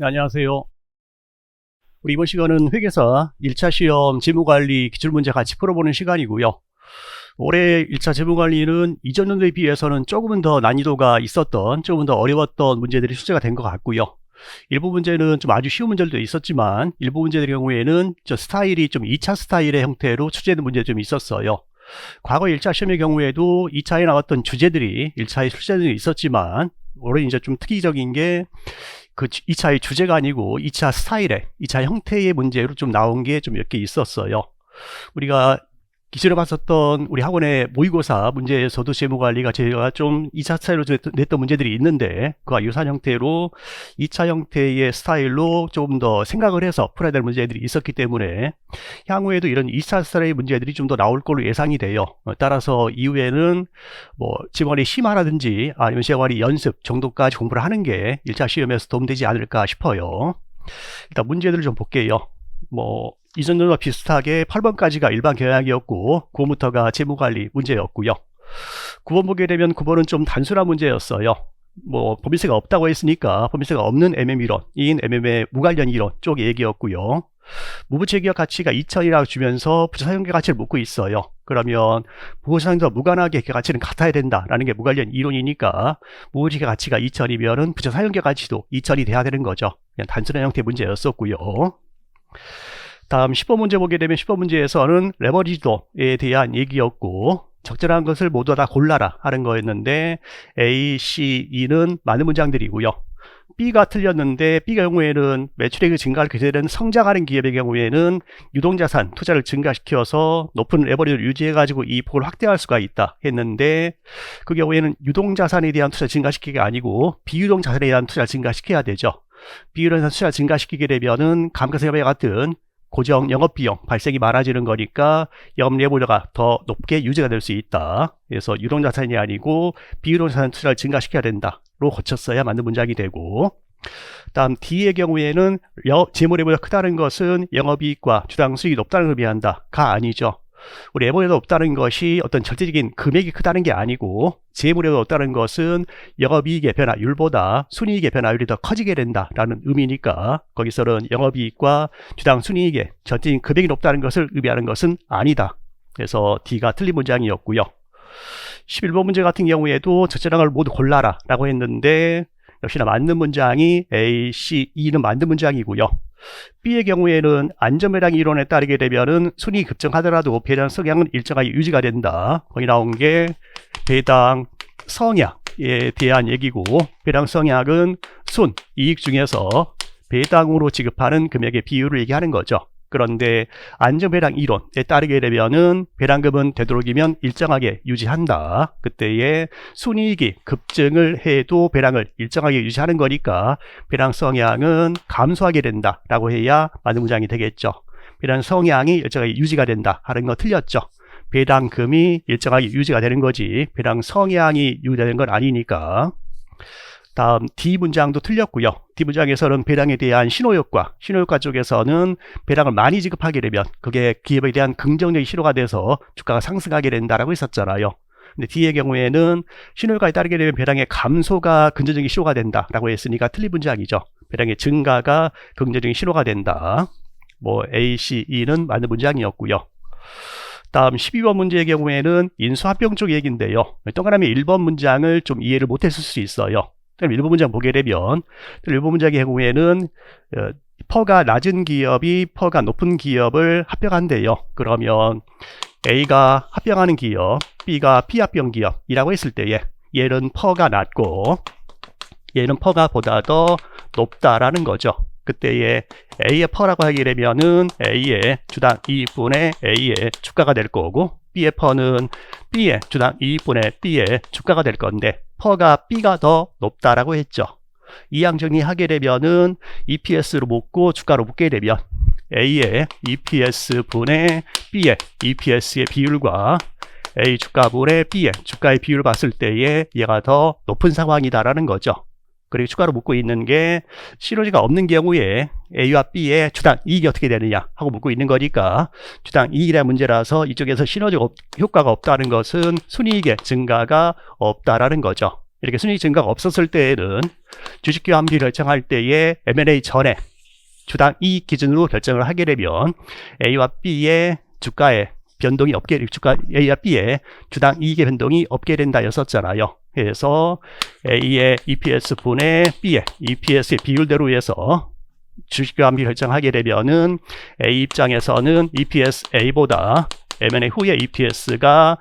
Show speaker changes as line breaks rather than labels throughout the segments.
네, 안녕하세요. 우리 이번 시간은 회계사 1차 시험 재무관리 기출문제 같이 풀어보는 시간이고요. 올해 1차 재무관리는 이전 연도에 비해서는 조금은 더 난이도가 있었던, 조금 더 어려웠던 문제들이 출제가 된 것 같고요. 일부 문제는 좀 아주 쉬운 문제들도 있었지만 일부 문제들의 경우에는 스타일이 좀 2차 스타일의 형태로 출제된 문제도 좀 있었어요. 과거 1차 시험의 경우에도 2차에 나왔던 주제들이 1차에 출제되어 있었지만 올해 이제 좀 특이적인 게 그 2차의 주제가 아니고 2차 스타일의, 2차 형태의 문제로 좀 나온 게 좀 몇 개 있었어요. 우리가 기존에 봤었던 우리 학원의 모의고사 문제에서도 재무관리가 제가 좀 2차 스타일로 냈던 문제들이 있는데 그와 유사한 형태로 2차 형태의 스타일로 조금 더 생각을 해서 풀어야 될 문제들이 있었기 때문에 향후에도 이런 2차 스타일의 문제들이 좀 더 나올 걸로 예상이 돼요. 따라서 이후에는 뭐 지원이 심화라든지 아니면 재원이 연습 정도까지 공부를 하는 게 1차 시험에서 도움되지 않을까 싶어요. 일단 문제들을 좀 볼게요. 뭐 이전 연도와 비슷하게 8번까지가 일반 경영이었고 9번부터가 재무관리 문제였고요. 9번 보게 되면 9번은 좀 단순한 문제였어요. 뭐 법인세가 없다고 했으니까 법인세가 없는 MM 이론인 MM의 무관련 이론 쪽 얘기였고요. 무부채기업 가치가 2천이라고 주면서 부채사용계 가치를 묻고 있어요. 그러면 부채사용과 무관하게 그 가치는 같아야 된다라는 게 무관련 이론이니까 무부채기업 가치가 2천이면은 부채사용계 가치도 2천이 돼야 되는 거죠. 그냥 단순한 형태의 문제였었고요. 다음 10번 문제 보게 되면 10번 문제에서는 레버리지도에 대한 얘기였고 적절한 것을 모두 다 골라라 하는 거였는데 A, C, E는 맞는 문장들이고요. B가 틀렸는데 B가 경우에는 매출액의 증가를 기대되는 성장하는 기업의 경우에는 유동자산 투자를 증가시켜서 높은 레버리지를 유지해가지고 이 폭을 확대할 수가 있다 했는데 그 경우에는 유동자산에 대한 투자 증가시키기가 아니고 비유동자산에 대한 투자 증가시켜야 되죠. 비유동자산 투자 증가시키게 되면은 감가상각과 같은 고정 영업비용 발생이 많아지는 거니까 영업예보료가 더 높게 유지가 될 수 있다. 그래서 유동자산이 아니고 비유동자산 투자를 증가시켜야 된다로 고쳤어야 맞는 문장이 되고 다음 D의 경우에는 재무예보가 크다는 것은 영업이익과 주당 수익이 높다는 걸 의미한다가 아니죠. 우리 예보료가 없다는 것이 어떤 절대적인 금액이 크다는 게 아니고 재무료가 없다는 것은 영업이익의 변화율보다 순이익의 변화율이 더 커지게 된다라는 의미니까 거기서는 영업이익과 주당 순이익의 절대적인 금액이 높다는 것을 의미하는 것은 아니다. 그래서 D가 틀린 문장이었고요. 11번 문제 같은 경우에도 적절한 걸 모두 골라라 라고 했는데 역시나 맞는 문장이 A, C, E는 맞는 문장이고요. B의 경우에는 안전배당 이론에 따르게 되면은 순이익이 급증하더라도 배당 성향은 일정하게 유지가 된다. 거기 나온 게 배당 성향에 대한 얘기고 배당 성향은 순이익 중에서 배당으로 지급하는 금액의 비율을 얘기하는 거죠. 그런데 안전배당 이론에 따르게 되면은 배당금은 되도록이면 일정하게 유지한다. 그때에 순이익이 급증을 해도 배당을 일정하게 유지하는 거니까 배당 성향은 감소하게 된다라고 해야 맞는 문장이 되겠죠. 배당 성향이 일정하게 유지가 된다 하는 거 틀렸죠. 배당금이 일정하게 유지가 되는 거지 배당 성향이 유지되는 건 아니니까. 다음 D 문장도 틀렸고요. D 문장에서는 배당에 대한 신호효과 쪽에서는 배당을 많이 지급하게 되면 그게 기업에 대한 긍정적인 신호가 돼서 주가가 상승하게 된다라고 했었잖아요. 근데 D의 경우에는 신호효과에 따르게 되면 배당의 감소가 긍정적인 신호가 된다라고 했으니까 틀린 문장이죠. 배당의 증가가 긍정적인 신호가 된다. 뭐 A, C, E는 맞는 문장이었고요. 다음 12번 문제의 경우에는 인수합병 쪽 얘기인데요. 동그라미 1번 문장을 좀 이해를 못했을 수 있어요. 그럼 1번 문장 보게 되면 1번 문장의 경우에는 퍼가 낮은 기업이 퍼가 높은 기업을 합병한대요. 그러면 A가 합병하는 기업, B가 비합병 기업이라고 했을 때에 얘는 퍼가 낮고 얘는 퍼가 보다 더 높다라는 거죠. 그때에 A의 퍼라고 하게 되면은 A의 주당 2분의 A의 주가가 될 거고 B의 퍼는 B의 주당 2분의 B의 주가가 될 건데 퍼가 B가 더 높다라고 했죠. 이항 정리하게 되면은 EPS로 묶고 주가로 묶게 되면 A의 EPS 분의 B의 EPS의 비율과 A 주가분의 B의 주가의 비율을 봤을 때에 얘가 더 높은 상황이다라는 거죠. 그리고 추가로 묻고 있는 게 시너지가 없는 경우에 A와 B의 주당 이익이 어떻게 되느냐 하고 묻고 있는 거니까 주당 이익이라는 문제라서 이쪽에서 시너지 효과가 없다는 것은 순이익의 증가가 없다라는 거죠. 이렇게 순이익 증가가 없었을 때에는 주식 교환비율 결정할 때에 M&A 전에 주당 이익 기준으로 결정을 하게 되면 A와 B의 주가의 변동이 없게, 주가 A와 B의 주당 이익의 변동이 없게 된다였었잖아요. 그래서 A의 EPS 분의 B의 EPS의 비율대로 해서 주식 교환비 결정하게 되면은 A 입장에서는 EPS A보다 M&A 후의 EPS가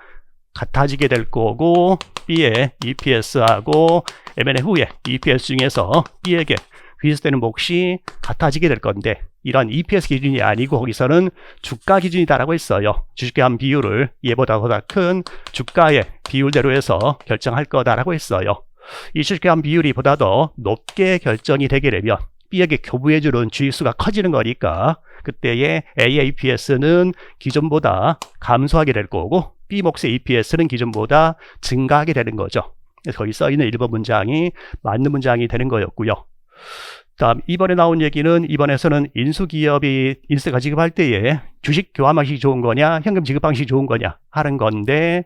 같아지게 될 거고, B의 EPS하고 M&A 후의 EPS 중에서 B에게 비슷되는 몫이 같아지게 될 건데, 이런 EPS 기준이 아니고 거기서는 주가 기준이다라고 했어요. 주식교환 비율을 얘보다 보다 큰 주가의 비율대로 해서 결정할 거다라고 했어요. 이 주식교환 비율이 보다 더 높게 결정이 되게 되면 B에게 교부해주는 주식수가 커지는 거니까 그때의 A의 EPS는 기존보다 감소하게 될 거고, B 몫의 EPS는 기존보다 증가하게 되는 거죠. 그래서 거기 써있는 1번 문장이 맞는 문장이 되는 거였고요. 다음 이번에 나온 얘기는, 이번에서는 인수기업이 인수가 지급할 때에 주식 교환 방식이 좋은 거냐 현금 지급 방식이 좋은 거냐 하는 건데,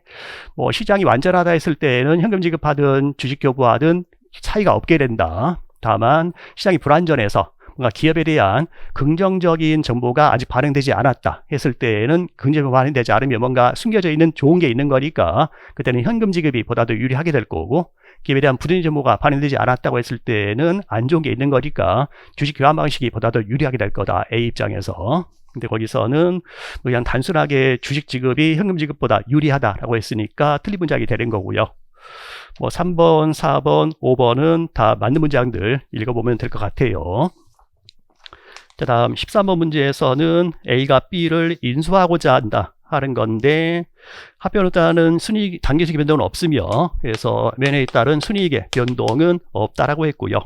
뭐 시장이 완전하다 했을 때에는 현금 지급하든 주식 교부하든 차이가 없게 된다. 다만 시장이 불안전해서 뭔가 기업에 대한 긍정적인 정보가 아직 반영되지 않았다 했을 때에는, 긍정적으로 반영되지 않으면 뭔가 숨겨져 있는 좋은 게 있는 거니까 그때는 현금 지급이 보다 더 유리하게 될 거고, 기업에 대한 부정적인 정보가 반영되지 않았다고 했을 때는 안 좋은 게 있는 거니까 주식 교환 방식이 보다 더 유리하게 될 거다, A 입장에서. 근데 거기서는 그냥 단순하게 주식 지급이 현금 지급보다 유리하다라고 했으니까 틀린 문장이 되는 거고요. 뭐 3번, 4번, 5번은 다 맞는 문장들 읽어보면 될 것 같아요. 자, 다음 13번 문제에서는 A가 B를 인수하고자 한다 하는 건데, 합병에 따른 순이익, 단기순이익 변동은 없으며, 그래서 M&A에 따른 순이익의 변동은 없다라고 했고요.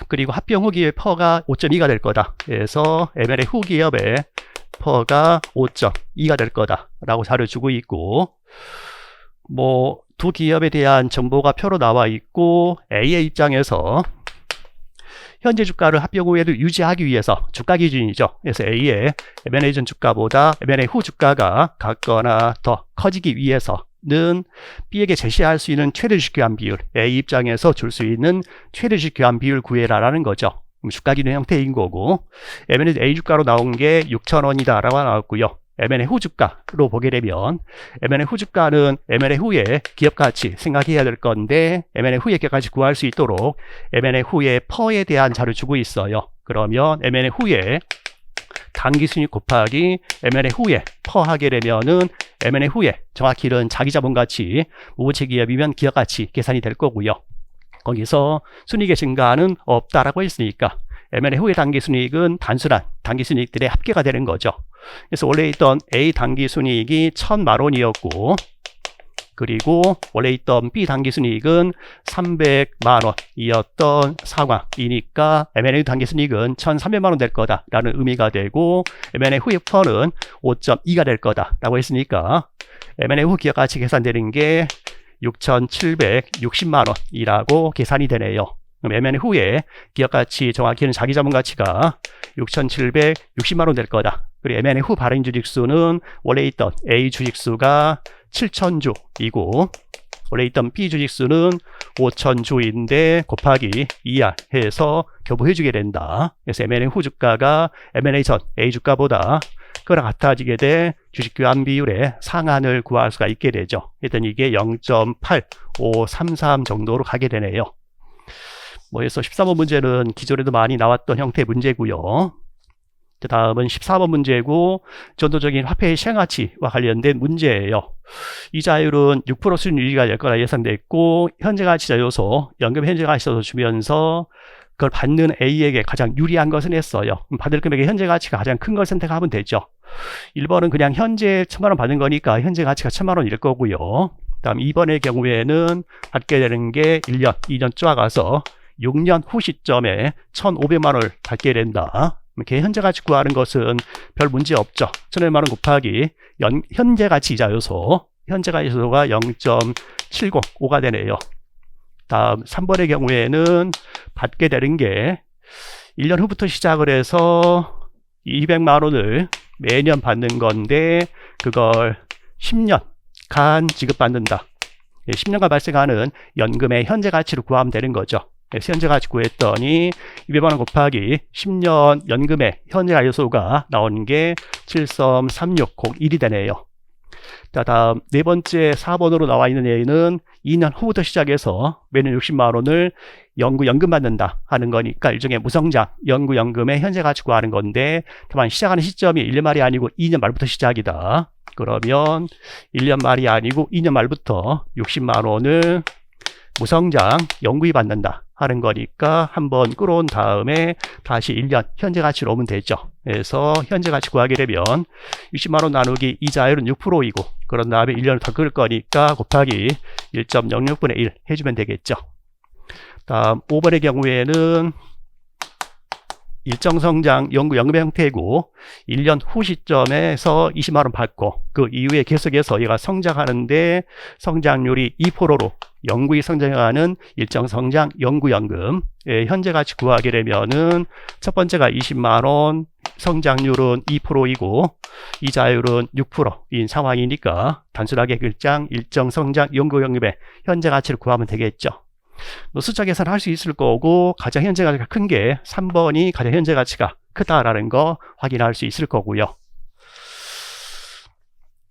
그리고 합병 후 기업의 퍼가 5.2가 될 거다. 그래서 M&A 후 기업의 퍼가 5.2가 될 거다라고 자료 주고 있고, 뭐 두 기업에 대한 정보가 표로 나와 있고, A의 입장에서 현재 주가를 합병 후에도 유지하기 위해서 주가 기준이죠. 그래서 A의 M&A 전 주가보다 M&A 후 주가가 같거나 더 커지기 위해서는 B에게 제시할 수 있는 최대 주식 교환 비율, A 입장에서 줄 수 있는 최대 주식 교환 비율 구해라라는 거죠. 주가 기준 형태인 거고, M&A A 주가로 나온 게 6,000원이다 라고 나왔고요. M&A 후 주가로 보게 되면, M&A 후 주가는 M&A 후에 기업 가치 생각해야 될 건데, M&A 후에 기업 가치 구할 수 있도록 M&A 후에 퍼에 대한 자료 주고 있어요. 그러면 M&A 후에 당기순이익 곱하기 M&A 후에 퍼 하게 되면은, M&A 후에 정확히는 자기 자본 가치, 무부채 기업이면 기업 가치 계산이 될 거고요. 거기서 순이익의 증가는 없다라고 했으니까 M&A 후의 당기순이익은 단순한 당기순이익들의 합계가 되는 거죠. 그래서 원래 있던 A 당기순이익이 1,000만 원이었고, 그리고 원래 있던 B 당기순이익은 300만 원이었던 상황이니까 M&A 당기순이익은 1,300만 원 될 거다라는 의미가 되고, M&A 후의 퍼는 5.2가 될 거다라고 했으니까 M&A 후 기업 가치 계산되는 게 6,760만 원이라고 계산이 되네요. 그럼 M&A 후에 기업 가치, 정확히는 자기 자본 가치가 6,760만 원 될 거다. 그리고 M&A 후 발행 주식수는 원래 있던 A 주식수가 7,000주이고, 원래 있던 B 주식수는 5,000주인데 곱하기 2R 해서 교부해주게 된다. 그래서 M&A 후 주가가 M&A 전 A 주가보다 그거랑 같아지게 돼 주식 교환 비율의 상한을 구할 수가 있게 되죠. 일단 이게 0.8533 정도로 가게 되네요. 뭐 해서 13번 문제는 기존에도 많이 나왔던 형태의 문제고요. 다음은 14번 문제고, 전도적인 화폐의 시행가치와 관련된 문제예요. 이자율은 6% 수준 유지가 될 거라 예상됐고, 현재가치자 요소, 연금 현재가치자 요소 주면서 그걸 받는 A에게 가장 유리한 것은 했어요. 받을 금액의 현재가치가 가장 큰 걸 선택하면 되죠. 1번은 그냥 현재 1,000만 원 받는 거니까 현재가치가 1,000만 원일 거고요. 다음 2번의 경우에는 받게 되는 게 1년, 2년 쪼아가서 6년 후 시점에 1,500만 원을 받게 된다. 이렇게 현재 가치 구하는 것은 별 문제 없죠. 1,500만 원 곱하기 현재 가치 이자 요소, 현재 가치 요소가 0.705가 되네요. 다음 3번의 경우에는 받게 되는 게 1년 후부터 시작을 해서 200만 원을 매년 받는 건데, 그걸 10년간 지급받는다. 10년간 발생하는 연금의 현재 가치를 구하면 되는 거죠. 그래서 현재 가치 구했더니 200만 원 곱하기 10년 연금의 현재 가요소가 나오는 게 7.3601이 되네요. 자, 다음 네 번째 4번으로 나와 있는 얘는 2년 후부터 시작해서 매년 60만 원을 연금 받는다 하는 거니까 일종의 무성장 연금의 현재 가치 구하는 건데, 다만 시작하는 시점이 1년 말이 아니고 2년 말부터 시작이다. 그러면 1년 말이 아니고 2년 말부터 60만 원을 무성장 연구이 받는다 하는 거니까 한번 끌어온 다음에 다시 1년 현재 가치로 오면 되죠. 그래서 현재 가치 구하게 되면 60만 원 나누기 이자율은 6%이고, 그런 다음에 1년을 더 끌 거니까 곱하기 1.06분의 1 해주면 되겠죠. 다음 5번의 경우에는 일정 성장 연금의 형태이고 1년 후 시점에서 20만 원 받고 그 이후에 계속해서 얘가 성장하는데 성장률이 2%로 영구히 성장하는 일정 성장 연금 현재 가치 구하게 되면은 첫 번째가 20만 원, 성장률은 2%이고 이자율은 6%인 상황이니까 단순하게 글장 일정 성장 연금의 현재 가치를 구하면 되겠죠. 숫자 계산을 할 수 있을 거고, 가장 현재 가치가 큰 게 3번이 가장 현재 가치가 크다라는 거 확인할 수 있을 거고요.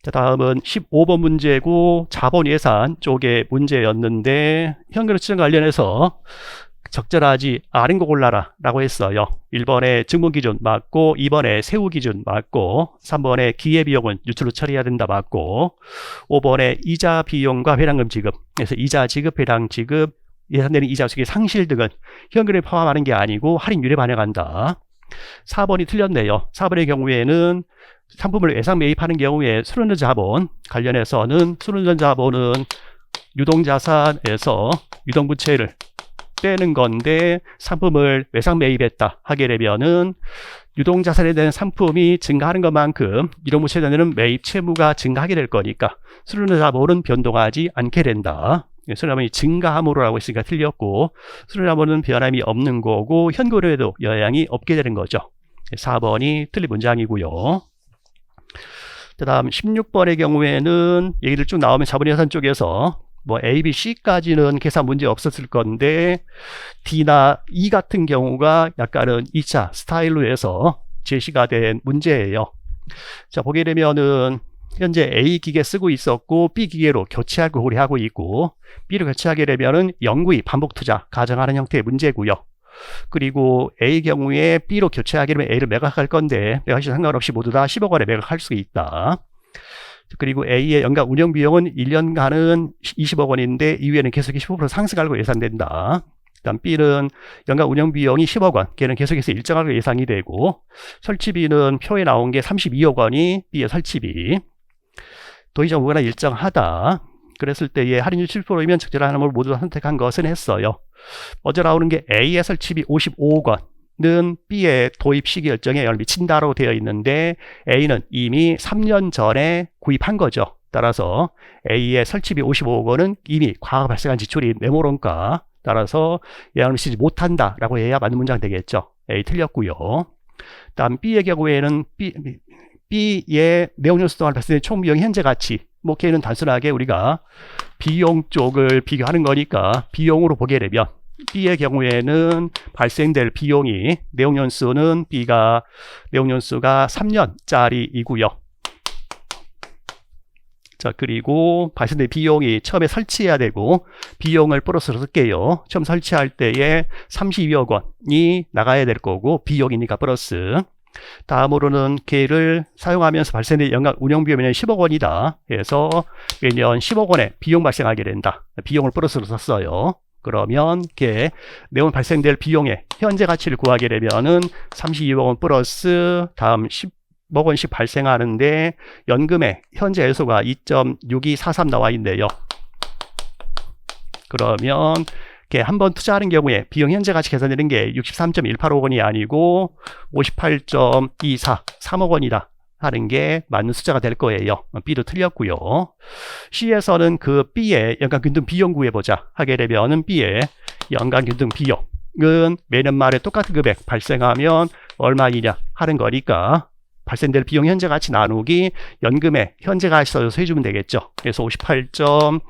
자, 다음은 15번 문제고 자본 예산 쪽의 문제였는데, 현금 추정 관련해서 적절하지 않은 거 골라라 라고 했어요. 1번에 증문 기준 맞고, 2번에 세후 기준 맞고, 3번에 기회비용은 유출로 처리해야 된다 맞고, 5번에 이자 비용과 회당금 지급, 그래서 이자 지급, 회당 지급, 예산되는 이자 수익의 상실 등은 현금을 포함하는 게 아니고 할인율에 반영한다. 4번이 틀렸네요. 4번의 경우에는 상품을 외상 매입하는 경우에 순환전 자본 관련해서는 순환전 자본은 유동자산에서 유동부채를 빼는 건데, 상품을 외상 매입했다 하게 되면은 유동자산에 대한 상품이 증가하는 것만큼 유동부채에 대한 매입 채무가 증가하게 될 거니까 순환전 자본은 변동하지 않게 된다. 순환자본이 증가함으로라고 했으니까 틀렸고, 순환자본은 변함이 없는 거고 현금에도 영향이 없게 되는 거죠. 4번이 틀린 문장이고요. 그 다음 16번의 경우에는 얘기들 쭉 나오면 자본예산 쪽에서 뭐 A, B, C까지는 계산 문제 없었을 건데 D나 E 같은 경우가 약간은 2차 스타일로 해서 제시가 된 문제예요. 자, 보게 되면은 현재 A 기계 쓰고 있었고 B 기계로 교체하고 고려하고 있고, B를 교체하게 되면은 영구히 반복 투자 가정하는 형태의 문제고요. 그리고 A 경우에 B로 교체하게 되면 A를 매각할 건데 매각시 상관없이 모두 다 10억 원에 매각할 수 있다. 그리고 A의 연간 운영 비용은 1년간은 20억 원인데 이후에는 계속 15% 상승할 거 예상된다. 그다음 B는 연간 운영 비용이 10억 원, 걔는 계속해서 일정할 거 예상이 되고, 설치비는 표에 나온 게 32억 원이 B의 설치비. 도의적 무관한 일정하다. 그랬을 때에 할인율 7%이면 적절한 항목을 모두 선택한 것은 했어요. 먼저 나오는 게 A의 설치비 55억 원은 B의 도입 시기 결정에 영향을 미친다로 되어 있는데, A는 이미 3년 전에 구입한 거죠. 따라서 A의 설치비 55억 원은 이미 과거 발생한 지출이 메모론가, 따라서 영향을 미치지 못한다라고 해야 맞는 문장 되겠죠. A 틀렸고요. 다음 B의 경우에는 B의 내용연수 동안 발생된 총 비용 현재 가치, 뭐 걔는 단순하게 우리가 비용 쪽을 비교하는 거니까 비용으로 보게 되면 B의 경우에는 발생될 비용이 내용연수는 B가 내용연수가 3년짜리이고요. 자, 그리고 발생된 비용이 처음에 설치해야 되고 비용을 플러스로 쓸게요. 처음 설치할 때에 32억 원이 나가야 될 거고 비용이니까 플러스. 다음으로는 걔를 사용하면서 발생된 연간 운영비용이 매년 10억 원이다. 그래서 매년 10억 원의 비용 발생하게 된다. 비용을 플러스로 썼어요. 그러면 걔 내용 발생될 비용의 현재 가치를 구하게 되면은 32억 원 플러스 다음 10억 원씩 발생하는데 연금의 현재 애소가 2.6243 나와 있네요. 그러면 한 번 투자하는 경우에 비용 현재 가치 계산되는 게 63.185억 원이 아니고 58.24, 3억 원이다 하는 게 맞는 숫자가 될 거예요. B도 틀렸고요. C에서는 그 B의 연간 균등 비용 구해보자 하게 되면은 B의 연간 균등 비용은 매년 말에 똑같은 금액 발생하면 얼마이냐 하는 거니까 발생될 비용 현재 가치 나누기 연금에 현재 가치 써서 해주면 되겠죠. 그래서 58.24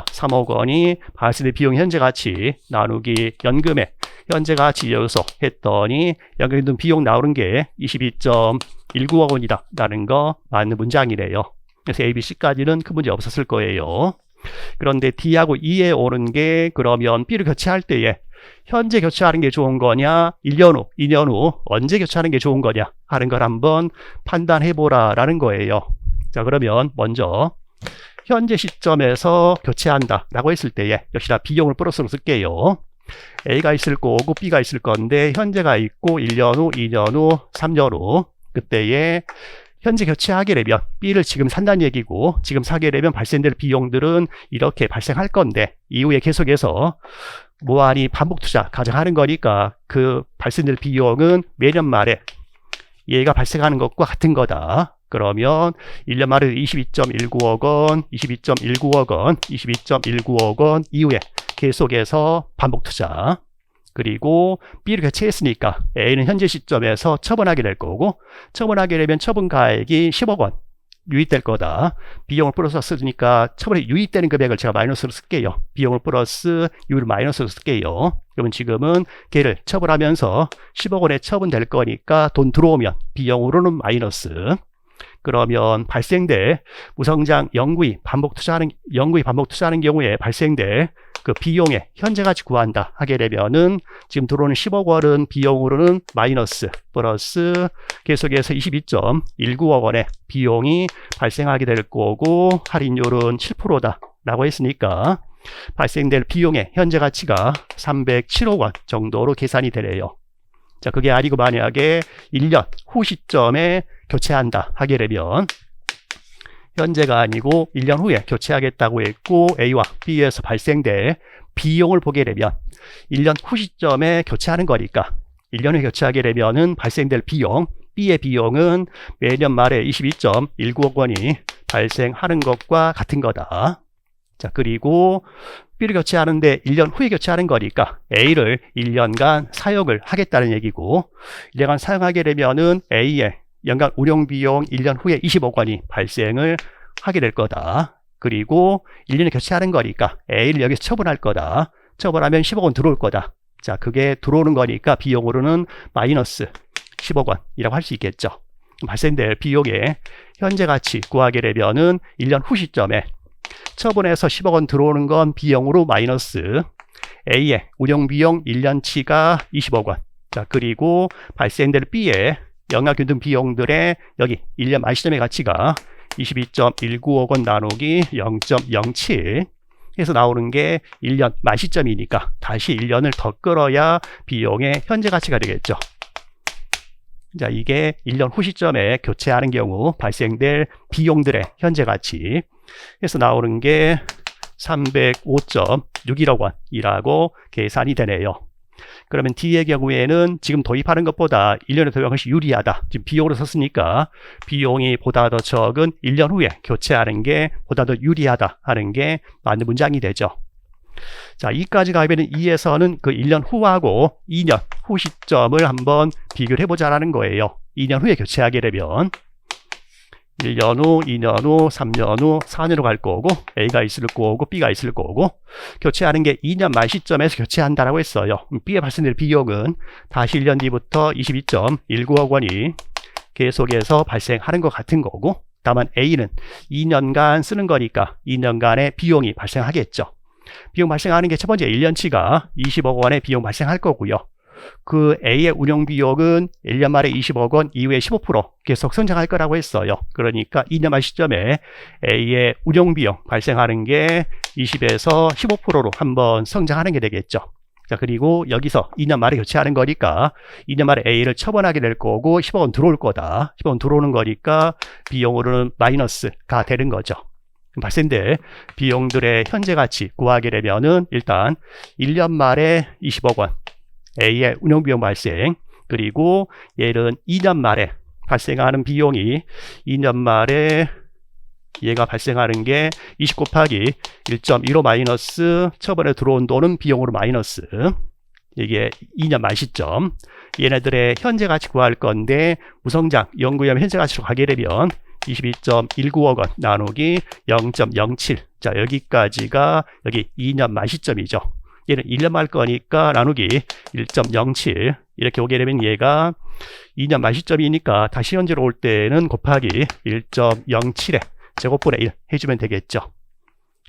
3억 원이 발생될 비용 현재 가치 나누기 연금에 현재 가치 이어서 했더니 연금 등 비용 나오는 게 22.19억 원이다 라는 거 맞는 문장이래요. 그래서 A, B, C까지는 큰 문제 없었을 거예요. 그런데 D하고 E에 오는 게 그러면 B를 교체할 때에 현재 교체하는 게 좋은 거냐, 1년 후, 2년 후 언제 교체하는 게 좋은 거냐 하는 걸 한번 판단해보라 라는 거예요. 자, 그러면 먼저 현재 시점에서 교체한다 라고 했을 때에 역시나 비용을 플러스로 쓸게요. A가 있을 거고 B가 있을 건데 현재가 있고 1년 후, 2년 후, 3년 후 그때에 현재 교체하게 되면 B를 지금 산다는 얘기고 지금 사게 되면 발생될 비용들은 이렇게 발생할 건데 이후에 계속해서 무한히 반복 투자 가정하는 거니까 그 발생될 비용은 매년 말에 얘가 발생하는 것과 같은 거다. 그러면 1년 말에 22.19억 원, 22.19억 원, 22.19억 원 이후에 계속해서 반복 투자. 그리고 B를 교체했으니까 A는 현재 시점에서 처분하게 될 거고 처분하게 되면 처분 가액이 10억 원 유입될 거다. 비용을 플러스 쓰니까 처분에 유입되는 금액을 제가 마이너스로 쓸게요. 비용을 플러스 유입을 마이너스로 쓸게요. 그러면 지금은 걔를 처분하면서 10억 원에 처분될 거니까 돈 들어오면 비용으로는 마이너스. 그러면 발생될 무성장 영구히 반복 투자하는 경우에 발생될 그 비용의 현재 가치 구한다 하게 되면은 지금 들어오는 10억 원은 비용으로는 마이너스 플러스 계속해서 22.19억 원의 비용이 발생하게 될 거고 할인율은 7%다 라고 했으니까 발생될 비용의 현재 가치가 307억 원 정도로 계산이 되래요. 자, 그게 아니고 만약에 1년 후 시점에 교체한다 하게 되면 현재가 아니고 1년 후에 교체하겠다고 했고 A와 B에서 발생될 비용을 보게 되면 1년 후 시점에 교체하는 거니까 1년 후에 교체하게 되면은 발생될 비용 B의 비용은 매년 말에 22.19억 원이 발생하는 것과 같은 거다. 자, 그리고 B를 교체하는데 1년 후에 교체하는 거니까 A를 1년간 사용을 하겠다는 얘기고 1년간 사용하게 되면은 A의 연간 운용비용 1년 후에 20억 원이 발생을 하게 될 거다. 그리고 1년에 교체하는 거니까 A를 여기서 처분할 거다. 처분하면 10억 원 들어올 거다. 자, 그게 들어오는 거니까 비용으로는 마이너스 10억 원이라고 할 수 있겠죠. 발생될 비용의 현재 가치 구하게 되면은 1년 후 시점에 처분해서 10억 원 들어오는 건 비용으로 마이너스 A의 운용비용 1년치가 20억 원. 자, 그리고 발생될 B의 영업균등 비용들의 여기 1년 말 시점의 가치가 22.19억 원 나누기 0.07 해서 나오는 게 1년 말 시점이니까 다시 1년을 더 끌어야 비용의 현재 가치가 되겠죠. 자, 이게 1년 후 시점에 교체하는 경우 발생될 비용들의 현재 가치 해서 나오는 게 305.61억 원이라고 계산이 되네요. 그러면 D의 경우에는 지금 도입하는 것보다 1년에 도입하는 것이 유리하다. 지금 비용으로 썼으니까 비용이 보다 더 적은 1년 후에 교체하는 게 보다 더 유리하다 하는 게 맞는 문장이 되죠. 자, 이까지 가면 2에서는 그 1년 후하고 2년 후 시점을 한번 비교를 해보자라는 거예요. 2년 후에 교체하게 되면 1년 후, 2년 후, 3년 후, 4년으로 갈 거고 A가 있을 거고 B가 있을 거고 교체하는 게 2년 말 시점에서 교체한다라고 했어요. B에 발생될 비용은 다시 1년 뒤부터 22.19억 원이 계속해서 발생하는 것 같은 거고 다만 A는 2년간 쓰는 거니까 2년간의 비용이 발생하겠죠. 비용 발생하는 게 첫 번째 1년치가 20억 원의 비용 발생할 거고요. 그 A의 운용 비용은 1년 말에 20억 원 이후에 15% 계속 성장할 거라고 했어요. 그러니까 2년 말 시점에 A의 운용 비용 발생하는 게 20에서 15%로 한번 성장하는 게 되겠죠. 자, 그리고 여기서 2년 말에 교체하는 거니까 2년 말에 A를 처분하게 될 거고 10억 원 들어올 거다. 10억 원 들어오는 거니까 비용으로는 마이너스가 되는 거죠. 발생될 비용들의 현재 가치 구하게 되면은 일단 1년 말에 20억 원 A의 운영비용 발생 그리고 얘는 2년 말에 발생하는 비용이 2년 말에 얘가 발생하는 게 20 곱하기 1.15 마이너스 처분에 들어온 돈은 비용으로 마이너스 이게 2년 말 시점 얘네들의 현재 가치 구할 건데 무성장 연구위험 현재 가치로 가게 되면 22.195억 원 나누기 0.07. 자, 여기까지가 여기 2년 말 시점이죠. 얘는 1년 말 거니까 나누기 1.07 이렇게 오게 되면 얘가 2년 말 시점이니까 다시 현재로 올 때는 곱하기 1.07에 제곱분의 1 해주면 되겠죠.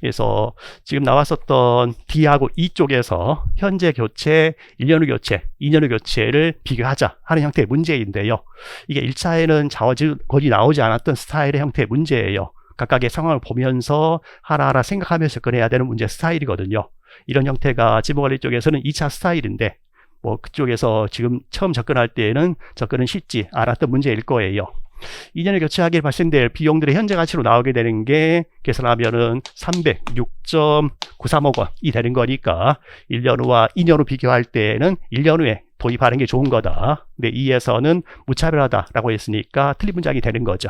그래서 지금 나왔었던 D하고 E 쪽에서 현재 교체, 1년 후 교체, 2년 후 교체를 비교하자 하는 형태의 문제인데요. 이게 1차에는 자원이 나오지 않았던 스타일의 형태의 문제예요. 각각의 상황을 보면서 하나하나 생각하면서 접근해야 되는 문제 스타일이거든요. 이런 형태가 지목관리 쪽에서는 2차 스타일인데 뭐 그쪽에서 지금 처음 접근할 때에는 접근은 쉽지 않았던 문제일 거예요. 2년에 교체하기에 발생될 비용들의 현재 가치로 나오게 되는 게 계산하면은 306.93억 원이 되는 거니까 1년 후와 2년 후 비교할 때는 1년 후에 도입하는 게 좋은 거다. 근데 이에서는 무차별하다라고 했으니까 틀린 문장이 되는 거죠.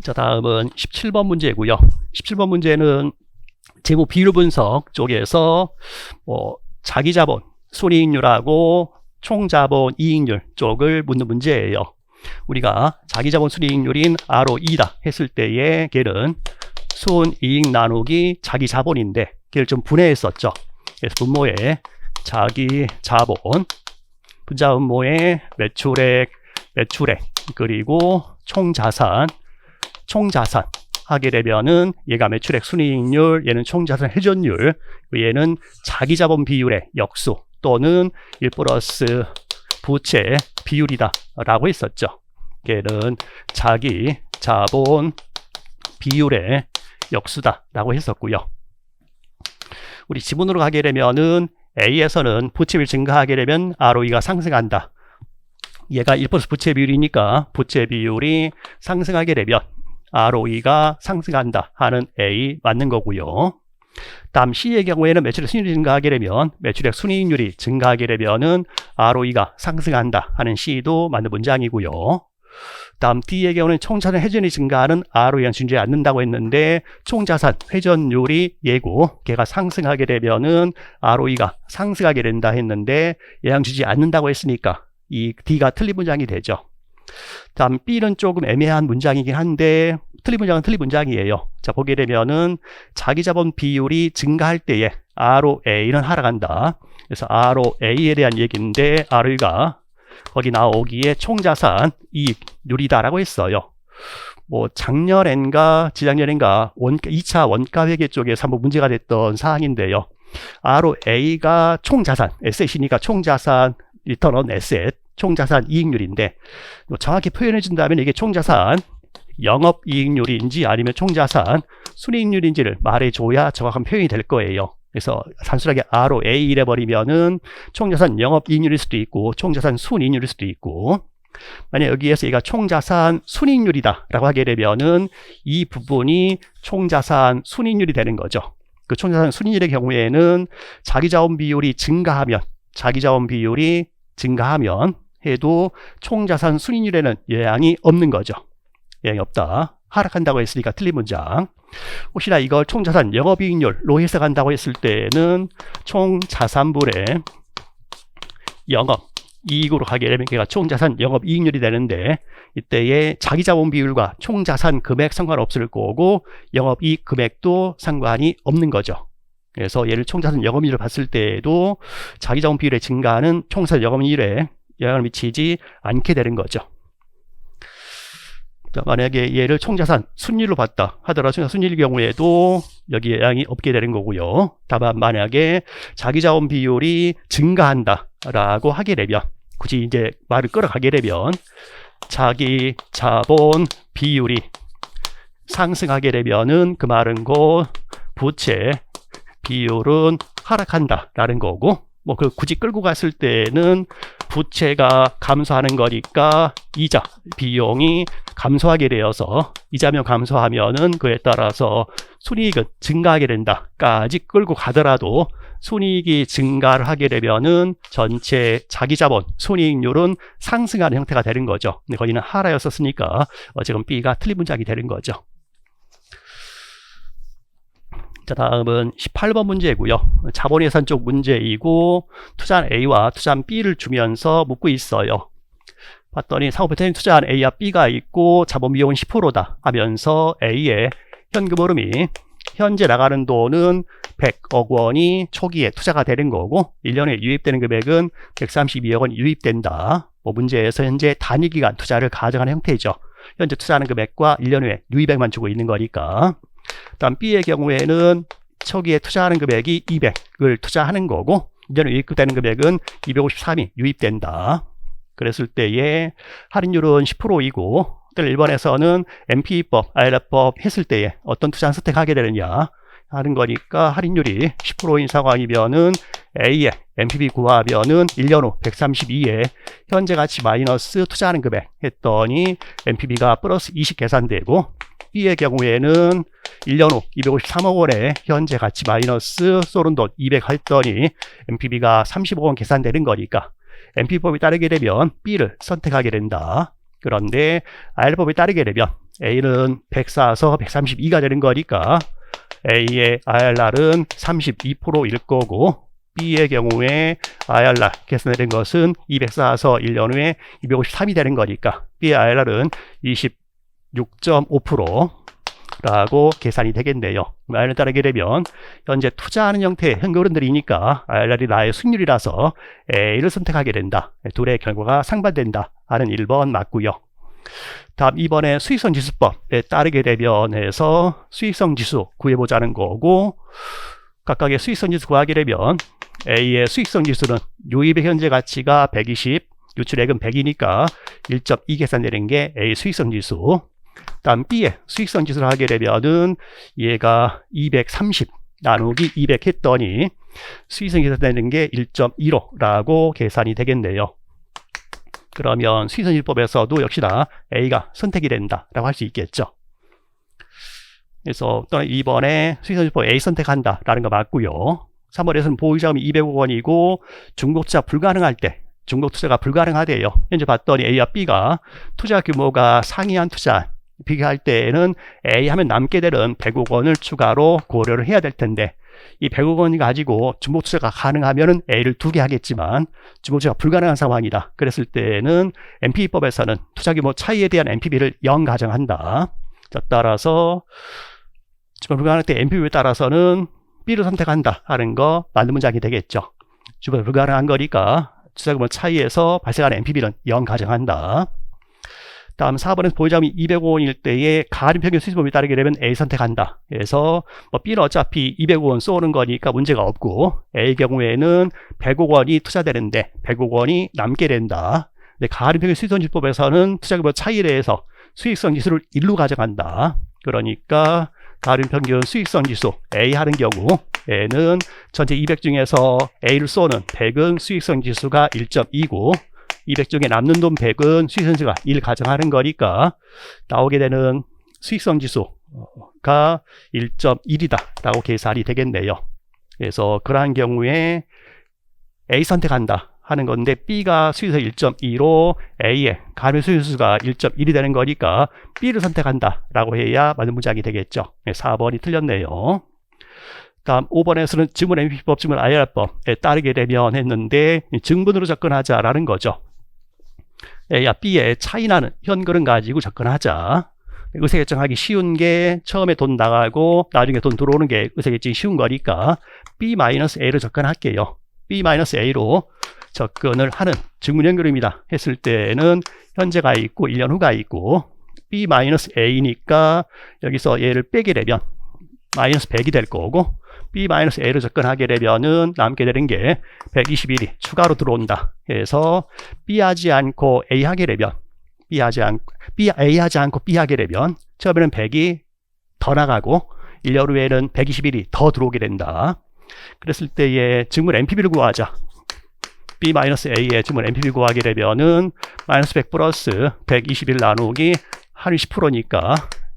자, 다음은 17번 문제고요. 17번 문제는 재무 비율 분석 쪽에서 자기자본 순이익률하고 총자본 이익률 쪽을 묻는 문제예요. 우리가 자기자본 순이익률인 ROE다 했을 때에 걔는 순이익 나누기 자기자본인데 걔를 좀 분해했었죠. 그래서 분모에 자기자본, 분자분모에 매출액 그리고 총자산 하게 되면은 얘가 매출액 순이익률, 얘는 총자산 회전율, 얘는 자기자본 비율의 역수 또는 1 플러스 부채 비율이다 라고 했었죠. 얘는 자기자본 비율의 역수다 라고 했었고요. 우리 지문으로 가게 되면은 A에서는 부채비율 증가하게 되면 ROE가 상승한다. 얘가 1 플러스 부채 비율이니까 부채 비율이 상승하게 되면 ROE가 상승한다 하는 A 맞는 거고요. 다음 C의 경우에는 매출액 순이익률이 증가하게 되면 매출액 순이익률이 증가하게 되면은 ROE가 상승한다 하는 C도 맞는 문장이고요. 다음 D의 경우는 총자산 회전이 증가하는 ROE는 준지 않는다고 했는데 총자산 회전율이 얘고 걔가 상승하게 되면은 ROE가 상승하게 된다 했는데 영향 주지 않는다고 했으니까 이 D가 틀린 문장이 되죠. 다음 B는 조금 애매한 문장이긴 한데 틀린 문장은 틀린 문장이에요. 자, 보게 되면은 자기자본 비율이 증가할 때에 ROA는 하락한다. 그래서 ROA에 대한 얘기인데 ROE가 거기 나오기에 총자산 이익률이다라고 했어요. 뭐 작년엔가 지작년엔가 2차 원가회계 쪽에서 한번 문제가 됐던 사항인데요. ROA가 총자산, 에셋이니까 총자산 리턴 온 에셋, 총자산 이익률인데 정확히 표현해 준다면 이게 총자산 영업이익률인지 아니면 총자산 순이익률인지를 말해줘야 정확한 표현이 될 거예요. 그래서 단순하게 ROA 이래버리면은 총자산 영업이익률일 수도 있고 총자산 순이익률일 수도 있고, 만약 여기에서 얘가 총자산 순이익률이다 라고 하게 되면은 이 부분이 총자산 순이익률이 되는 거죠. 그 총자산 순이익률의 경우에는 자기자본 비율이 증가하면 해도 총자산 순이익률에는 영향이 없는 거죠. 영향이 없다. 하락한다고 했으니까 틀린 문장. 혹시나 이걸 총자산 영업이익률로 해석한다고 했을 때는 총자산분의 영업이익으로 가게 되면 걔가 총자산 영업이익률이 되는데 이때의 자기자본 비율과 총자산 금액 상관없을 거고 영업이익 금액도 상관이 없는 거죠. 그래서 얘를 총자산 영업이익률을 봤을 때에도 자기자본 비율의 증가는 총자산 영업이익률에 영향을 미치지 않게 되는 거죠. 만약에 얘를 총자산 순이익률로 봤다 하더라도 총자산 순이익의 경우에도 여기에 영향이 없게 되는 거고요. 다만 만약에 자기자본 비율이 증가한다 라고 하게 되면, 굳이 이제 말을 끌어가게 되면 자기자본 비율이 상승하게 되면은 그 말은 곧 부채 비율은 하락한다 라는 거고, 뭐 그 굳이 끌고 갔을 때는 부채가 감소하는 거니까 이자 비용이 감소하게 되어서 이자면 감소하면은 그에 따라서 순이익은 증가하게 된다까지 끌고 가더라도 순이익이 증가를 하게 되면은 전체 자기자본 순이익률은 상승하는 형태가 되는 거죠. 근데 거기는 하락이었었으니까 지금 B가 틀린 문장이 되는 거죠. 자, 다음은 18번 문제고요. 자본예산 쪽 문제이고 투자한 A와 투자한 B를 주면서 묻고 있어요. 봤더니 사업부터는 투자한 A와 B가 있고 자본 비용은 10%다 하면서 A의 현금 흐름이 현재 나가는 돈은 100억 원이 초기에 투자가 되는 거고 1년에 유입되는 금액은 132억 원 유입된다. 문제에서 현재 단위기간 투자를 가정하는 형태이죠. 현재 투자하는 금액과 1년 후에 유입액만 주고 있는 거니까. 다음 B의 경우에는 초기에 투자하는 금액이 200을 투자하는 거고 1년에 유입되는 금액은 253이 유입된다. 그랬을 때에 할인율은 10%이고 1번에서는 MP법, IR법 했을 때에 어떤 투자를 선택하게 되느냐 하는 거니까 할인율이 10%인 상황이면은 A의 MPB 구하면은 1년 후 132에 현재 가치 마이너스 투자하는 금액 했더니 MPB가 플러스 20 계산되고 B의 경우에는 1년 후 253억 원에 현재 가치 마이너스 쏘는 돈 200 했더니 MPB가 30억 원 계산되는 거니까 MP법이 따르게 되면 B를 선택하게 된다. 그런데 IR법이 따르게 되면 A는 104서 132가 되는 거니까 A의 IRR은 32%일 거고 B의 경우에 IRR 계산되는 것은 204서 1년 후에 253이 되는 거니까 B의 IRR은 26.5%라고 계산이 되겠네요. IRR을 따르게 되면 현재 투자하는 형태의 현금흐름들이니까 IRR이 나의 수익률이라서 A를 선택하게 된다. 둘의 결과가 상반된다 하는 1번 맞고요. 다음 2번에 수익성 지수법에 따르게 되면 해서 수익성 지수 구해보자는 거고 각각의 수익성 지수 구하게 되면 A의 수익성 지수는 유입의 현재 가치가 120, 유출액은 100이니까 1.2 계산되는 게 A 수익성 지수. 다음 B의 수익성 지수를 하게 되면은 얘가 230 나누기 200 했더니 수익성 계산되는 게 1.15라고 계산이 되겠네요. 그러면 수익성지수법에서도 역시나 A가 선택이 된다라고 할 수 있겠죠. 그래서 또는 2번에 수익성지수법 A 선택한다라는 거 맞고요. 3번에서는 보유자금이 200억 원이고 중복투자 불가능할 때 중복투자가 불가능하대요. 현재 봤더니 A와 B가 투자 규모가 상이한 투자 비교할 때에는 A 하면 남게 되는 100억 원을 추가로 고려를 해야 될 텐데 이 100억 원이 가지고 중복투자가 가능하면은 A를 2개 하겠지만 중복투자가 불가능한 상황이다. 그랬을 때는 MPB법에서는 투자규모 차이에 대한 MPB를 0 가정한다. 자, 따라서 중복 불가능할 때 MPB에 따라서는 B를 선택한다 하는 거 맞는 문장이 되겠죠. 중복 불가능한 거니까 투자규모 차이에서 발생하는 MPB는 0 가정한다. 다음 4번에서 보유자금이 200억 원일 때에 가림평균 수익률법이 따르게 되면 A 선택한다. 그래서 B는 어차피 200억 원 쏘는 거니까 문제가 없고 A의 경우에는 100억 원이 투자되는데 100억 원이 남게 된다. 근데 가림평균 수익률법에서는 투자규모 차이에 대해서 수익성 지수를 1로 가정한다. 그러니까 가림평균 수익성 지수 A 하는 경우 A는 전체 200 중에서 A를 쏘는 100은 수익성 지수가 1.2고 200 중에 남는 돈 100은 수익성 지수가 1 가정하는 거니까 나오게 되는 수익성 지수가 1.1이다 라고 계산이 되겠네요. 그래서 그러한 경우에 A 선택한다 하는 건데 B가 수익성 1.2로 A의 가면 수익수가 1.1이 되는 거니까 B를 선택한다 라고 해야 맞는 문장이 되겠죠. 4번이 틀렸네요. 다음 5번에서는 증분 MP법, 증분 IR법에 따르게 되면 했는데 증분으로 접근하자라는 거죠. A와 B의 차이나는 현금을 가지고 접근하자. 의사결정하기 쉬운 게 처음에 돈 나가고 나중에 돈 들어오는 게 의사결정이 쉬운 거니까 B-A로 접근할게요. B-A로 접근을 하는 증분연금입니다. 했을 때는 현재가 있고 1년 후가 있고 B-A니까 여기서 얘를 빼게 되면 마이너스 100이 될 거고 B-A로 접근하게 되면은 남게 되는 게 121이 추가로 들어온다. 그래서 B 하지 않고 A 하게 되면 A 하지 않고 B 하게 되면 처음에는 100이 더 나가고 1년 후에는 121이 더 들어오게 된다. 그랬을 때의 증분 MPB를 구하자. B-A의 증분 MPB 구하게 되면은 마이너스 100 플러스 121 나누기 할인 10%니까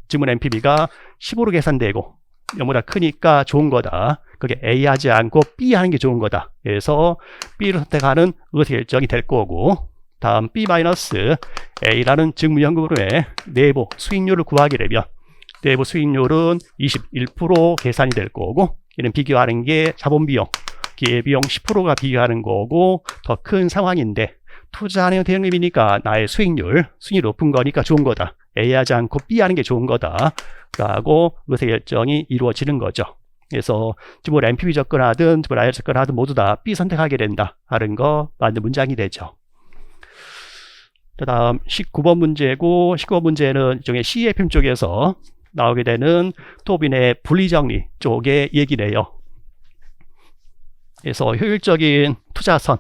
증분 MPB가 15로 계산되고 0보다 크니까 좋은 거다. 그게 A 하지 않고 B 하는 게 좋은 거다. 그래서 B를 선택하는 의사결정이 될 거고 다음 B-A라는 증무연금으로의 내부 수익률을 구하게 되면 내부 수익률은 21% 계산이 될 거고, 이는 비교하는 게 자본비용, 기회비용 10%가 비교하는 거고 더 큰 상황인데, 투자하는 대응금이니까 나의 수익률이 높은 거니까 좋은 거다. A 하지 않고 B 하는 게 좋은 거다. 라고 의사결정이 이루어지는 거죠. 그래서 지금 NPV 접근하든 IR 접근하든 모두 다 B 선택하게 된다 하는 거 맞는 문장이 되죠. 그 다음 19번 문제고, 19번 문제는 일종의 CFM 쪽에서 나오게 되는 토빈의 분리정리 쪽의 얘기네요. 그래서 효율적인 투자선,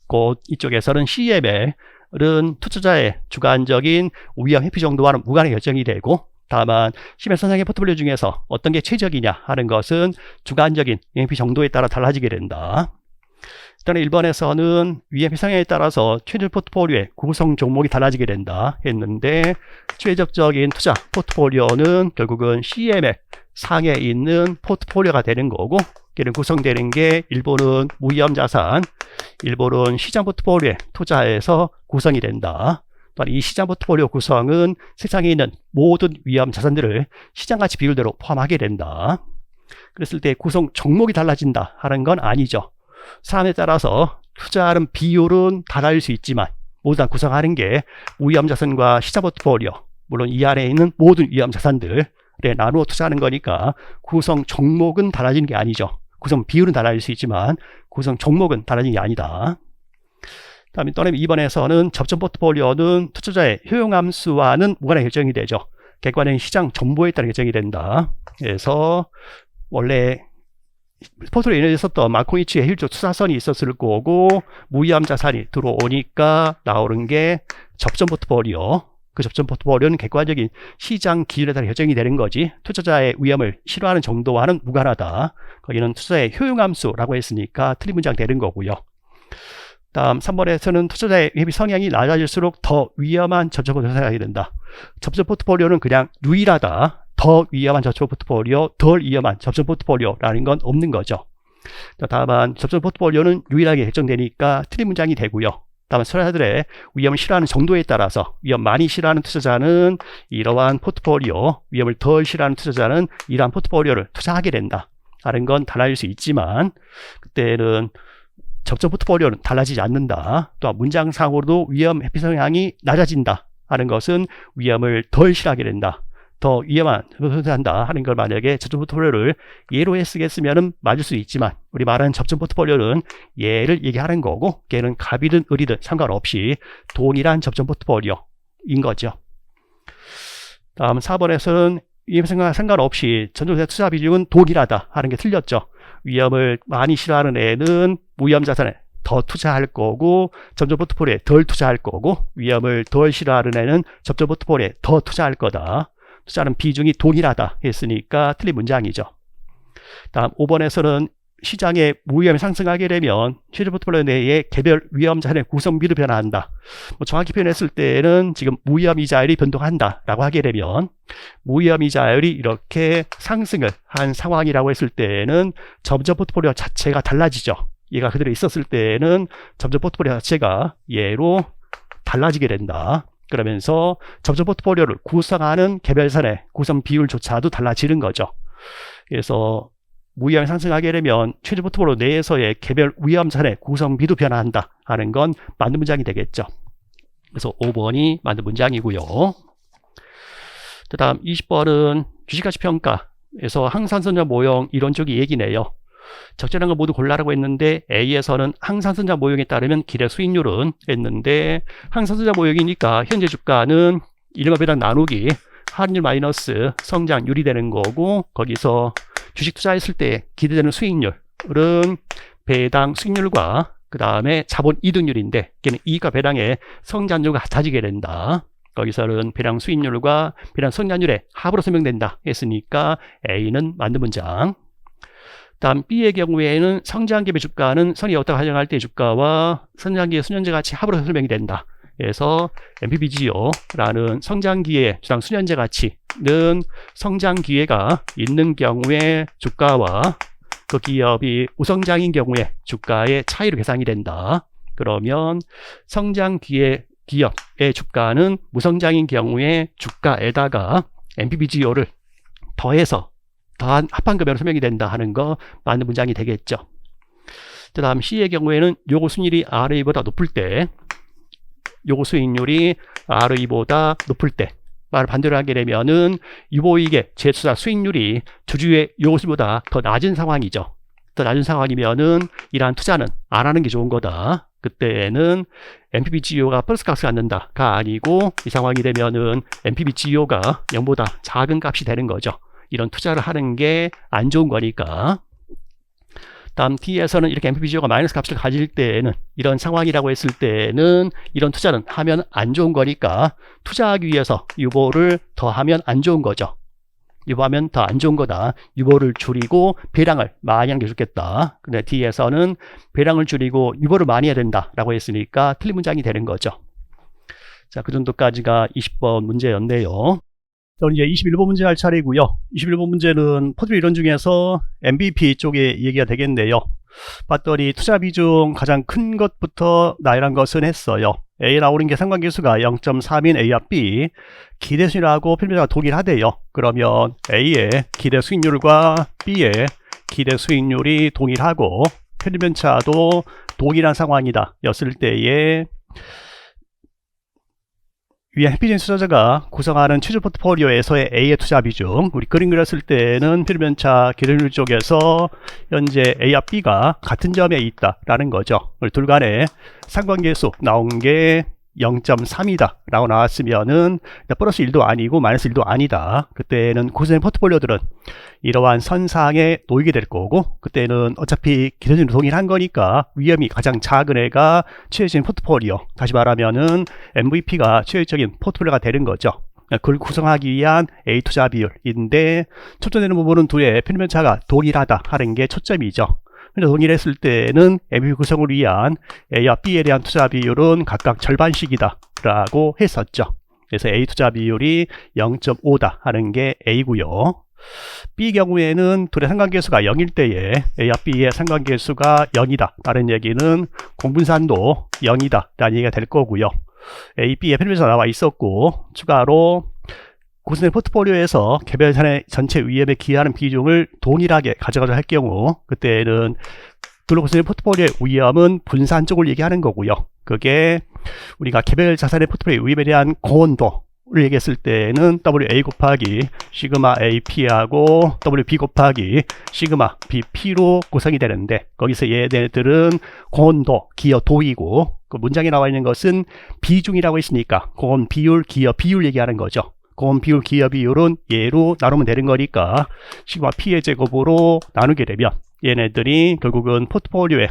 곧 이쪽에서는 CML은 투자자의 주관적인 위험 회피 정도와는 무관하게 결정이 되고, 다만 시멘선상의 포트폴리오 중에서 어떤 게 최적이냐 하는 것은 주관적인 EMP 정도에 따라 달라지게 된다. 일단 1번에서는 EMP 성향에 따라서 최적 포트폴리오의 구성 종목이 달라지게 된다 했는데, 최적적인 투자 포트폴리오는 결국은 CML 상에 있는 포트폴리오가 되는 거고, 걔는 구성되는 게 일부는 무위험 자산, 일부는 시장 포트폴리오에 투자해서 구성이 된다. 이 시장 포트폴리오 구성은 세상에 있는 모든 위험 자산들을 시장가치 비율대로 포함하게 된다. 그랬을 때 구성 종목이 달라진다 하는 건 아니죠. 사람에 따라서 투자하는 비율은 달라질 수 있지만 모두 다 구성하는 게 위험 자산과 시장 포트폴리오, 물론 이 안에 있는 모든 위험 자산들에 나누어 투자하는 거니까 구성 종목은 달라지는 게 아니죠. 구성 비율은 달라질 수 있지만 구성 종목은 달라지는 게 아니다. 다음에 또 2번에서는 접점 포트폴리오는 투자자의 효용함수와는 무관하게 결정이 되죠. 객관적인 시장 정보에 따라 결정이 된다. 그래서 원래 포트폴리오에 있었던 마코이치의 효율적 투자선이 있었을 거고, 무위험 자산이 들어오니까 나오는 게 접점 포트폴리오. 그 접점 포트폴리오는 객관적인 시장 기준에 따라 결정이 되는 거지, 투자자의 위험을 싫어하는 정도와는 무관하다. 거기는 투자자의 효용함수라고 했으니까 틀린 문장 되는 거고요. 다음 3번에서는 투자자의 회피 성향이 낮아질수록 더 위험한 접점 포트폴리오를 하게 된다. 접점 포트폴리오는 그냥 유일하다, 더 위험한 접점 포트폴리오, 덜 위험한 접점 포트폴리오라는 건 없는 거죠. 다만 접점 포트폴리오는 유일하게 결정되니까 틀린 문장이 되고요. 다만 투자자들의 위험을 싫어하는 정도에 따라서 위험 많이 싫어하는 투자자는 이러한 포트폴리오, 위험을 덜 싫어하는 투자자는 이러한 포트폴리오를 투자하게 된다 하는 건 달라질 수 있지만, 그때는 접점 포트폴리오는 달라지지 않는다. 또한 문장상으로도 위험 회피 성향이 낮아진다 하는 것은 위험을 덜 싫어하게 된다, 더 위험한 한다 하는 걸 만약에 접점 포트폴리오를 예로 쓰겠으면 맞을 수 있지만, 우리 말하는 접점 포트폴리오는 예를 얘기하는 거고, 걔는 갑이든 을이든 상관없이 동일한 접점 포트폴리오인 거죠. 다음 4번에서는 위험 생각 상관없이 전종사 투자 비중은 동일하다 하는 게 틀렸죠. 위험을 많이 싫어하는 애는 무위험 자산에 더 투자할 거고, 접점 포트폴리오에 덜 투자할 거고, 위험을 덜 싫어하는 애는 접점 포트폴리오에 더 투자할 거다. 투자하는 비중이 동일하다 했으니까 틀린 문장이죠. 다음 5번에서는 시장의 무위험이 상승하게 되면 최저 포트폴리오 내의 개별 위험 자산의 구성비도 변화한다. 정확히 표현했을 때는 지금 무위험 이자율이 변동한다 라고 하게 되면, 무위험 이자율이 이렇게 상승을 한 상황이라고 했을 때는 점점 포트폴리오 자체가 달라지죠. 얘가 그대로 있었을 때는 점점 포트폴리오 자체가 얘로 달라지게 된다. 그러면서 점점 포트폴리오를 구성하는 개별 자산의 구성 비율조차도 달라지는 거죠. 그래서 무위험이 상승하게 되면 최저 포트폴리오 내에서의 개별 위험 자산의 구성비도 변화한다 하는 건 맞는 문장이 되겠죠. 그래서 5번이 맞는 문장이고요. 그 다음 20번은 주식가치 평가에서 항상선자 모형 이론 쪽이 얘기네요. 적절한 거 모두 골라라고 했는데, A에서는 항상선자 모형에 따르면 기대 수익률은 했는데, 항상선자 모형이니까 현재 주가는 이름과 배당 나누기 할인율 마이너스 성장률이 되는 거고, 거기서 주식 투자했을 때 기대되는 수익률은 배당 수익률과 그 다음에 자본 이득률인데, 걔는 이익과 배당의 성장률과 같아지게 된다. 거기서는 배당 수익률과 배당 성장률의 합으로 설명된다 했으니까 A는 맞는 문장. 다음 B의 경우에는 성장기업의 주가는 선이 없다고 가정할 때 주가와 성장기의 수년제 가치 합으로 설명이 된다. 그래서 MPBGO라는 성장기의 주당 수년제 가치는 성장기회가 있는 경우에 주가와 그 기업이 우성장인 경우에 주가의 차이로 계산이 된다. 그러면 성장기회 기업의 주가는 무성장인 경우에 주가에다가 MPBGO를 더해서 더한 합한금액으로 설명이 된다 하는 거 맞는 문장이 되겠죠. 그 다음 C의 경우에는 요구 수익률이 RA보다 높을 때, 요구 수익률이 RA보다 높을 때 말을 반대로 하게 되면은 유보이익의 재투자 수익률이 주주의 요구 수익보다 더 낮은 상황이죠. 더 낮은 상황이면은 이러한 투자는 안 하는 게 좋은 거다. 그때는 NPV/GEO가 플러스 값을 갖는다가 아니고 이 상황이 되면은 NPV/GEO가 0보다 작은 값이 되는 거죠. 이런 투자를 하는 게 안 좋은 거니까. 다음 D에서는 이렇게 NPV/GEO가 마이너스 값을 가질 때에는, 이런 상황이라고 했을 때는 이런 투자는 하면 안 좋은 거니까 투자하기 위해서 유보를 더 하면 안 좋은 거죠. 유보하면 더 안 좋은 거다. 유보를 줄이고 배당을 많이 하는 게 좋겠다. 근데 D에서는 배당을 줄이고 유보를 많이 해야 된다라고 했으니까 틀린 문장이 되는 거죠. 자, 그 정도까지가 20번 문제였네요. 그럼 이제 21번 문제 할 차례고요. 21번 문제는 포트폴리오 이론 중에서 MVP 쪽에 얘기가 되겠네요. 봤더니 투자 비중 가장 큰 것부터 나열한 것은 했어요. A 나오는 게 상관계수가 0.3인 A와 B, 기대 수익률하고 필면차가 동일하대요. 그러면 A의 기대 수익률과 B의 기대 수익률이 동일하고 필면차도 동일한 상황이다 였을 때에 위에 해피진 투자자가 구성하는 취주 포트폴리오에서의 A의 투자 비중, 우리 그림 그렸을 때는 필면차 기대율 쪽에서 현재 A와 B가 같은 점에 있다라는 거죠. 우리 둘 간에 상관계수 나온 게 0.3이다 라고 나왔으면은 플러스 1도 아니고 마이너스 1도 아니다. 그때는 구성된 포트폴리오들은 이러한 선상에 놓이게 될 거고, 그때는 어차피 기대율이 동일한 거니까 위험이 가장 작은 애가 최저적인 포트폴리오, 다시 말하면은 MVP가 최저적인 포트폴리오가 되는 거죠. 그걸 구성하기 위한 A 투자 비율인데, 초점되는 부분은 둘의 필면차가 동일하다 하는 게 초점이죠. 동일했을 때는 MVP 구성을 위한 A와 B에 대한 투자 비율은 각각 절반씩이다 라고 했었죠. 그래서 A 투자 비율이 0.5다 하는 게 A고요. B 경우에는 둘의 상관계수가 0일 때에 A와 B의 상관계수가 0이다 라는 얘기는 공분산도 0이다 라는 얘기가 될 거고요. A, B의 필면차 나와 있었고, 추가로 구성된 포트폴리오에서 개별 자산의 전체 위험에 기여하는 비중을 동일하게 가져가자 할 경우, 그때는 둘로 구성된 포트폴리오의 위험은 분산 쪽을 얘기하는 거고요. 그게 우리가 개별 자산의 포트폴리오 위험에 대한 공헌도를 얘기했을 때는 WA 곱하기 시그마 AP하고 WB 곱하기 시그마 BP로 구성이 되는데, 거기서 얘네들은 공헌도, 기여 도이고, 그 문장에 나와 있는 것은 비중이라고 했으니까 공헌 비율, 기여 비율 얘기하는 거죠. 공헌 비율, 기여 비율은 얘로 나누면 되는 거니까 시그마 P의 제곱으로 나누게 되면 얘네들이 결국은 포트폴리오의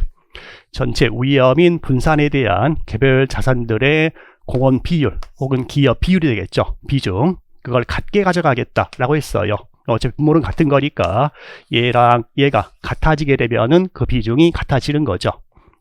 전체 위험인 분산에 대한 개별 자산들의 공헌 비율 혹은 기여 비율이 되겠죠. 비중. 그걸 같게 가져가겠다라고 했어요. 어차피 분모는 같은 거니까 얘랑 얘가 같아지게 되면은 그 비중이 같아지는 거죠.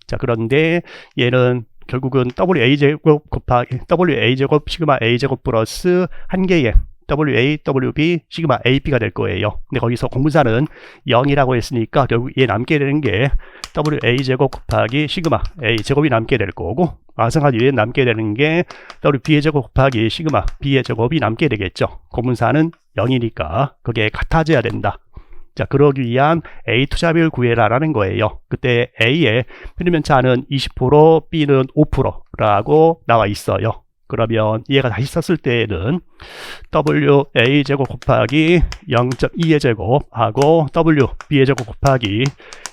자, 그런데 얘는 결국은 WA제곱 곱하기 WA제곱 시그마 A제곱 플러스 한 개의 WA, WB, 시그마 AP가 될 거예요. 근데 거기서 공분산은 0이라고 했으니까 결국 얘 남게 되는 게 WA제곱 곱하기 시그마 A제곱이 남게 될 거고, 마찬가지로 얘 남게 되는 게 WB의 제곱 곱하기 시그마 B의 제곱이 남게 되겠죠. 공분산은 0이니까 그게 같아져야 된다. 자, 그러기 위한 A 투자비율 구해라라는 거예요. 그때 A의 필면차는 20%, B는 5%라고 나와 있어요. 그러면 얘가 다시 썼을 때에는 WA 제곱 곱하기 0.2의 제곱하고 WB의 제곱 곱하기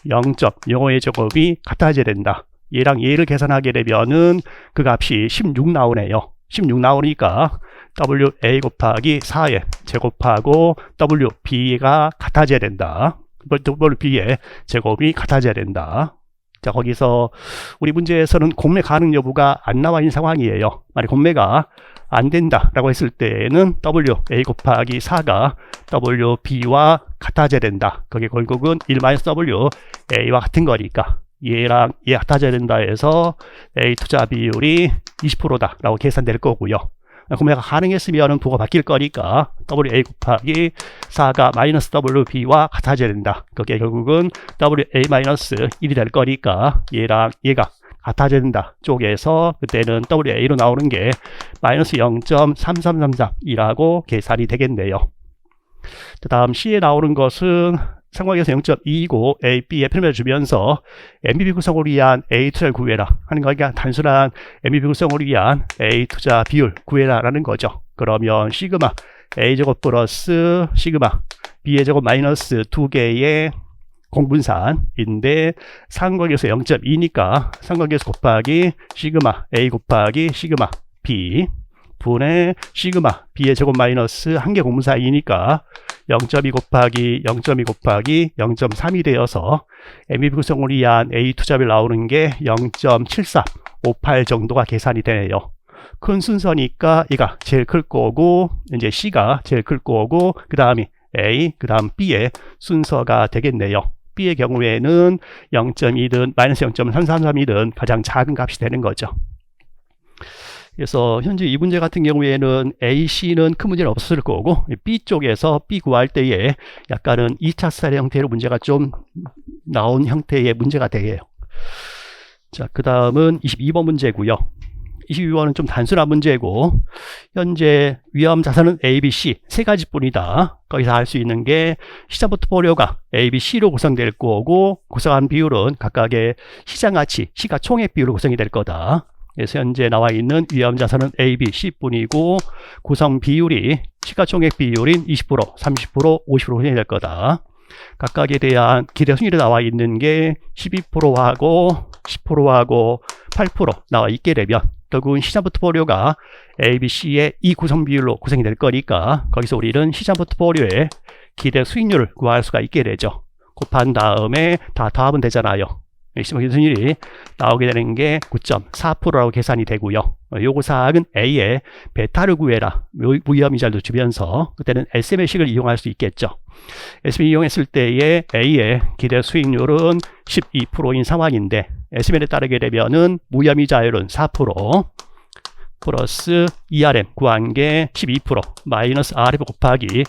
0.05의 제곱이 같아져야 된다. 얘랑 얘를 계산하게 되면은 그 값이 16 나오네요. 16 나오니까 WA 곱하기 4의 제곱하고 WB가 같아져야 된다. WB의 제곱이 같아져야 된다. 자, 거기서 우리 문제에서는 공매 가능 여부가 안 나와 있는 상황이에요. 만약 공매가 안 된다라고 했을 때는 WA 곱하기 4가 WB와 같아져야 된다. 그게 결국은 1-WA와 같은 거니까 얘랑 얘 같아져야 된다 해서 A 투자 비율이 20%다 라고 계산될 거고요. 공매가 가능했으면 부호가 바뀔 거니까 WA 곱하기 4가 마이너스 WB와 같아져야 된다. 그게 결국은 WA-1이 될 거니까 얘랑 얘가 같아져야 된다 쪽에서 그때는 WA로 나오는 게 마이너스 0.3333이라고 계산이 되겠네요. 그 다음 C에 나오는 것은 상관계에서 0.2이고 A, B에 편을 주면서 MBB 구성을 위한 A 투자를 구해라 하는 거니까 단순한 MBB 구성을 위한 A 투자 비율 구해라 라는 거죠. 그러면 시그마 A제곱 플러스 시그마 B의 제곱 마이너스 두 개의 공분산인데 상관계에서 0.2니까 상관계에서 곱하기 시그마 A 곱하기 시그마 B 분의 시그마 B의 제곱 마이너스 한 개 공분산이니까 0.2 곱하기 0.2 곱하기 0.3이 되어서 MBB 구성을 위한 A 투자비율 나오는 게 0.7458 정도가 계산이 되네요. 큰 순서니까 얘가 제일 클 거고 이제 C가 제일 클 거고 그 다음이 A 그 다음 B의 순서가 되겠네요. B의 경우에는 0.2든 마이너스 0.333이든 가장 작은 값이 되는 거죠. 그래서 현재 이 문제 같은 경우에는 A, C는 큰 문제는 없었을 거고 B 쪽에서 B 구할 때에 약간은 2차 스타일의 형태로 문제가 좀 나온 형태의 문제가 되게요. 자, 그 다음은 22번 문제고요. 22번은 좀 단순한 문제고 현재 위험 자산은 A, B, C 세 가지뿐이다. 거기서 알 수 있는 게 시장 포트폴리오가 A, B, C로 구성될 거고 구성한 비율은 각각의 시장 가치, 시가총액 비율로 구성이 될 거다. 그래서 현재 나와 있는 위험 자산은 A, B, C 뿐이고 구성 비율이 시가총액 비율인 20%, 30%, 50% 구성이 될 거다. 각각에 대한 기대 수익률이 나와 있는 게 12%하고 10%하고 8% 나와 있게 되면 결국은 시장 포트폴리오가 A, B, C의 이 구성 비율로 구성이 될 거니까 거기서 우리는 시장 포트폴리오의 기대 수익률을 구할 수가 있게 되죠. 곱한 다음에 다 더하면 되잖아요. 시장 수익률이 나오게 되는 게 9.4%라고 계산이 되고요. 요거 사항은 A의 베타를 구해라. 무위험이자도 주면서 그때는 SMA식을 이용할 수 있겠죠. SMA 이용했을 때의 A의 기대 수익률은 12%인 상황인데 SMA에 따르게 되면은 무위험이자율은 4% 플러스 ERM 구한 게 12% 마이너스 RF 곱하기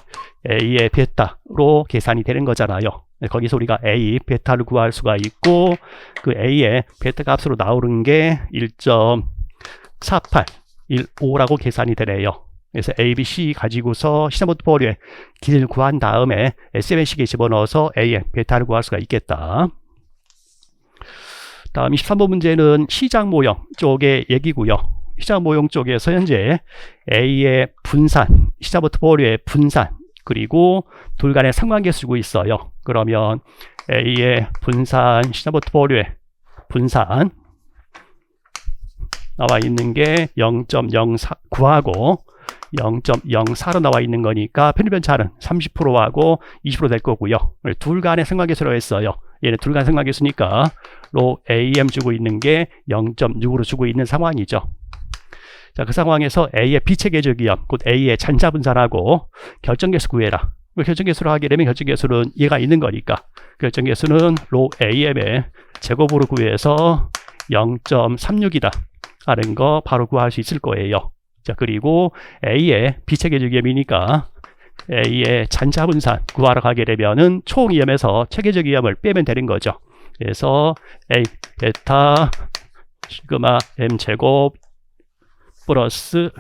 A의 베타로 계산이 되는 거잖아요. 거기서 우리가 A 베타를 구할 수가 있고 그 A의 베타 값으로 나오는 게 1.4815라고 계산이 되네요. 그래서 A, B, C 가지고서 시장 포트폴리오에 기준을 구한 다음에 SMA식에 집어넣어서 A의 베타를 구할 수가 있겠다. 다음 23번 문제는 시장 모형 쪽의 얘기고요. 시장 모형 쪽에서 현재 A의 분산, 시장 포트폴리오의 분산 그리고 둘 간의 상관계 쓰고 있어요. 그러면 A의 분산, 시장 포트폴리오의 분산 나와 있는 게 0.09하고 0.04로 나와 있는 거니까 편입변차는 30%하고 20% 될 거고요. 둘 간의 상관계수로 했어요. 얘는 둘 간의 상관계수니까 로 AM 주고 있는 게 0.6으로 주고 있는 상황이죠. 자, 그 상황에서 A의 비체계적 위험, 곧 A의 잔자 분산하고 결정계수 구해라. 결정계수로 하게 되면 결정계수는 얘가 있는 거니까 결정계수는 로 AM의 제곱으로 구해서 0.36이다 하는 거 바로 구할 수 있을 거예요. 자, 그리고 A의 비체계적 위험이니까 A의 잔자 분산 구하러 가게 되면은 총 위험에서 체계적 위험을 빼면 되는 거죠. 그래서 A 베타 시그마 M 제곱 플러스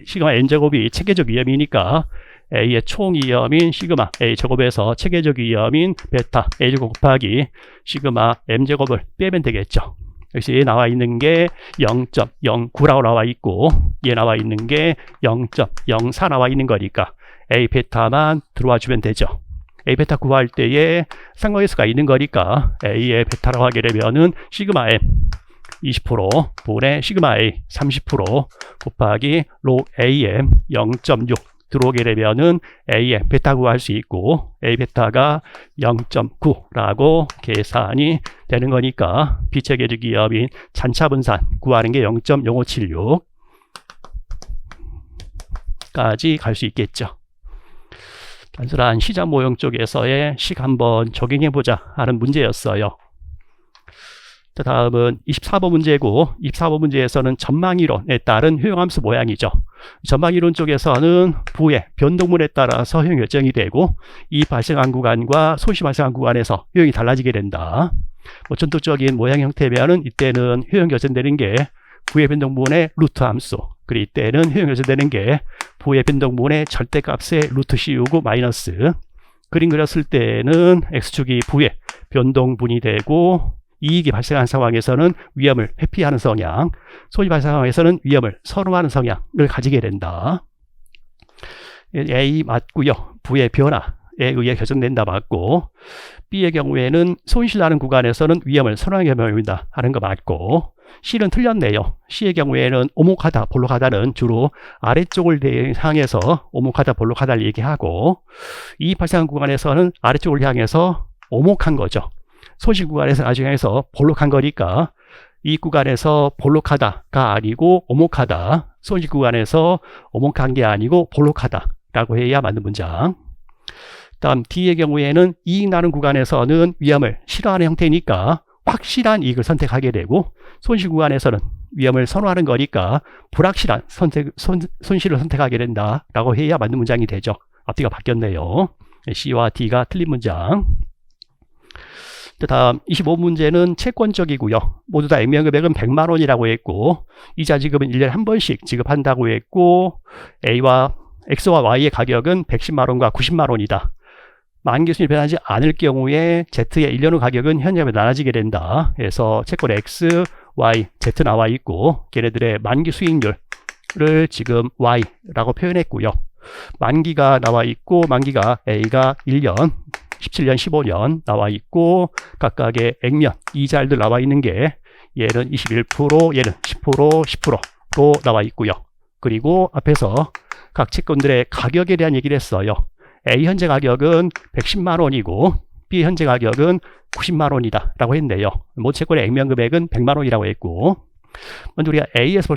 시그마 n 제곱이 체계적 위험이니까 A의 총 위험인 시그마 A 제곱에서 체계적 위험인 베타 A 제곱 곱하기 시그마 M 제곱을 빼면 되겠죠. 역시 얘 나와 있는 게 0.09라고 나와 있고 얘 나와 있는 게 0.04 나와 있는 거니까 A 베타만 들어와 주면 되죠. A 베타 구할 때에 상관계수가 있는 거니까 A의 베타라고 하게 되면은 시그마 M 20% 분의 시그마 A 30% 곱하기 로 AM 0.6 들어오게 되면은 A의 베타 구할 수 있고 A 베타가 0.9라고 계산이 되는 거니까 비체계적 위험인 잔차 분산 구하는 게 0.0576까지 갈 수 있겠죠. 단순한 시장 모형 쪽에서의 식 한번 적용해보자 하는 문제였어요. 다음은 24번 문제고 24번 문제에서는 전망이론에 따른 효용함수 모양이죠. 전망이론 쪽에서는 부의 변동물에 따라서 효용 결정이 되고 이 발생한 구간과 소시 발생한 구간에서 효용이 달라지게 된다. 전통적인 모양 형태면은 이때는 효용 결정되는 게 부의 변동분의 루트 함수, 그리고 이때는 효용 결정되는 게 부의 변동분의 절대값에 루트 씌우고 마이너스. 그림 그렸을 때는 x축이 부의 변동분이 되고 이익이 발생한 상황에서는 위험을 회피하는 성향, 손이 발생한 상황에서는 위험을 선호하는 성향을 가지게 된다. A 맞고요. 부의 변화에 의해 결정된다 맞고, B의 경우에는 손실나는 구간에서는 위험을 선호하는 경우입니다 하는 거 맞고, C는 틀렸네요. C의 경우에는 오목하다, 볼록하다는 주로 아래쪽을 향해서 오목하다, 볼록하다를 얘기하고, 이익 발생한 구간에서는 아래쪽을 향해서 오목한 거죠. 손실 구간에서 나중에 해서 볼록한 거니까 이 구간에서 볼록하다가 아니고 오목하다, 손실 구간에서 오목한 게 아니고 볼록하다 라고 해야 맞는 문장. 다음 D의 경우에는 이익 나는 구간에서는 위험을 싫어하는 형태니까 확실한 이익을 선택하게 되고, 손실 구간에서는 위험을 선호하는 거니까 불확실한 손실을 선택하게 된다 라고 해야 맞는 문장이 되죠. 앞뒤가 바뀌었네요. C와 D가 틀린 문장. 다음 25문제는 채권적이고요. 모두 다 액면금액은 100만 원이라고 했고, 이자 지급은 1년에 한 번씩 지급한다고 했고, X와 Y의 가격은 110만 원과 90만 원이다. 만기 수익이 변하지 않을 경우에 Z의 1년 후 가격은 현재보다 낮아지게 된다. 그래서 채권 X, Y, Z 나와 있고, 걔네들의 만기 수익률을 지금 Y라고 표현했고요. 만기가 나와 있고, 만기가 A가 1년, 17년, 15년 나와 있고, 각각의 액면, 이자율들 나와 있는 게 얘는 21%, 얘는 10%, 10%로 나와 있고요. 그리고 앞에서 각 채권들의 가격에 대한 얘기를 했어요. A 현재 가격은 110만 원이고 B 현재 가격은 90만 원이다 라고 했네요. 모든 채권의 액면 금액은 100만 원이라고 했고, 먼저 우리가 X에서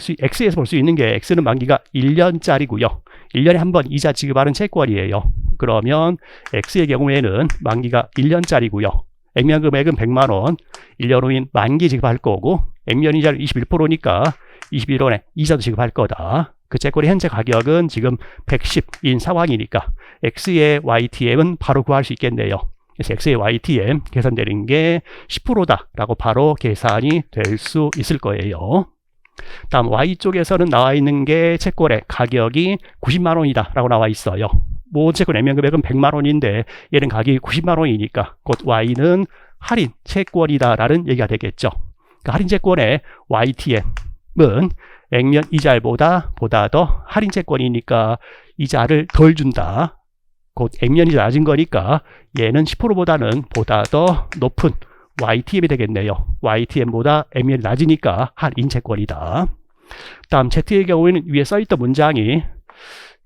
볼 수 있는 게 X는 만기가 1년짜리고요. 1년에 한 번 이자 지급하는 채권이에요. 그러면 X의 경우에는 만기가 1년짜리고요. 액면 금액은 100만 원, 1년 후인 만기 지급할 거고, 액면 이자율 21%니까 21원에 이자도 지급할 거다. 그 채권의 현재 가격은 지금 110인 상황이니까 X의 YTM은 바로 구할 수 있겠네요. 그래서 X의 YTM 계산되는 게 10%다 라고 바로 계산이 될 수 있을 거예요. 다음 Y쪽에서는 나와 있는 게 채권의 가격이 90만 원이다 라고 나와 있어요. 모든 채권 액면 금액은 100만 원인데 얘는 가격이 90만 원이니까 곧 Y는 할인 채권이다 라는 얘기가 되겠죠. 그러니까 할인 채권의 YTM은 액면 이자율보다 더 할인 채권이니까 이자를 덜 준다. 곧 액면이 낮은 거니까 얘는 10%보다는 보다 더 높은 YTM이 되겠네요. YTM보다 액면이 낮으니까 할인 채권이다. 다음 Z의 경우에는 위에 써있던 문장이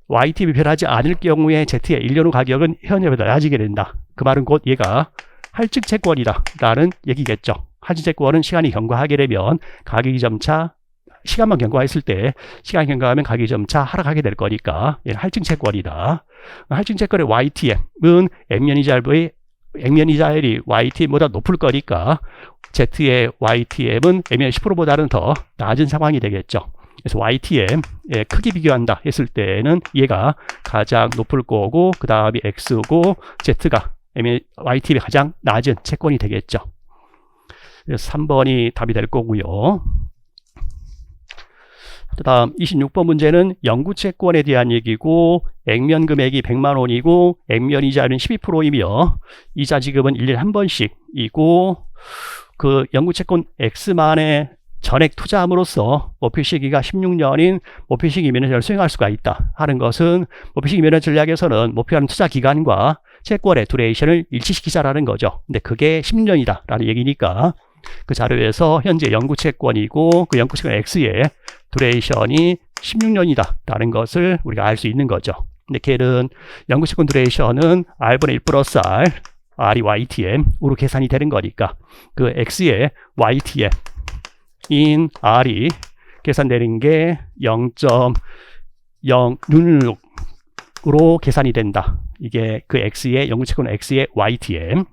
YTM이 변하지 않을 경우에 Z의 1년 후 가격은 현재보다 낮아지게 된다. 그 말은 곧 얘가 할증 채권이다 라는 얘기겠죠. 할증 채권은 시간이 경과하게 되면 가격이 점차, 시간만 경과했을 때 시간이 경과하면 가격이 점차 하락하게 될 거니까 얘는 할증 채권이다. 할증 채권의 YTM은 액면 이자율이 YTM보다 높을 거니까 Z의 YTM은 액면 10%보다는 더 낮은 상황이 되겠죠. 그래서 YTM의 크기 비교한다 했을 때는 얘가 가장 높을 거고, 그 다음이 X고 Z가 YTM이 가장 낮은 채권이 되겠죠. 그래서 3번이 답이 될 거고요. 그 다음 26번 문제는 영구채권에 대한 얘기고, 액면 금액이 100만 원이고 액면 이자율은 12%이며 이자 지급은 1년에 한 번씩이고, 그 영구채권 X만의 전액 투자함으로써 목표 시기가 16년인 목표 시기 면허를 수행할 수가 있다 하는 것은, 목표 시기 면허 전략에서는 목표하는 투자 기간과 채권의 두레이션을 일치시키자라는 거죠. 근데 그게 16년이다 라는 얘기니까 그 자료에서 현재 영구채권이고 그 영구채권 X의 두레이션이 16년이다 라는 것을 우리가 알 수 있는 거죠. 근데 걔는 영구채권 두레이션은 R분의 1 플러스 R, R이 YTM으로 계산이 되는 거니까 그 X의 YTM 인 R이 계산되는 게 0.066으로 계산이 된다. 이게 그 X의 영구채권 X의 YTM.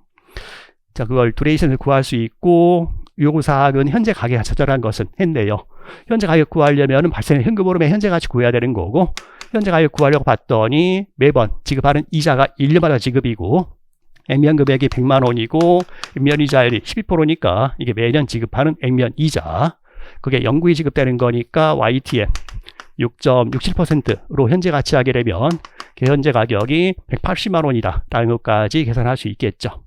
자, 그걸 두레이션을 구할 수 있고, 요구사항은 현재 가격을 찾아라는 것은 했네요. 현재 가격 구하려면 발생된 현금 흐름의 현재 가치 구해야 되는 거고, 현재 가격 구하려고 봤더니 매번 지급하는 이자가 1년마다 지급이고, 액면 금액이 100만 원이고 액면 이자율이 12%니까 이게 매년 지급하는 액면 이자, 그게 영구히 지급되는 거니까 YTM 6.67%로 현재 가치하게 되면 그 현재 가격이 180만 원이다 라는 것까지 계산할 수 있겠죠.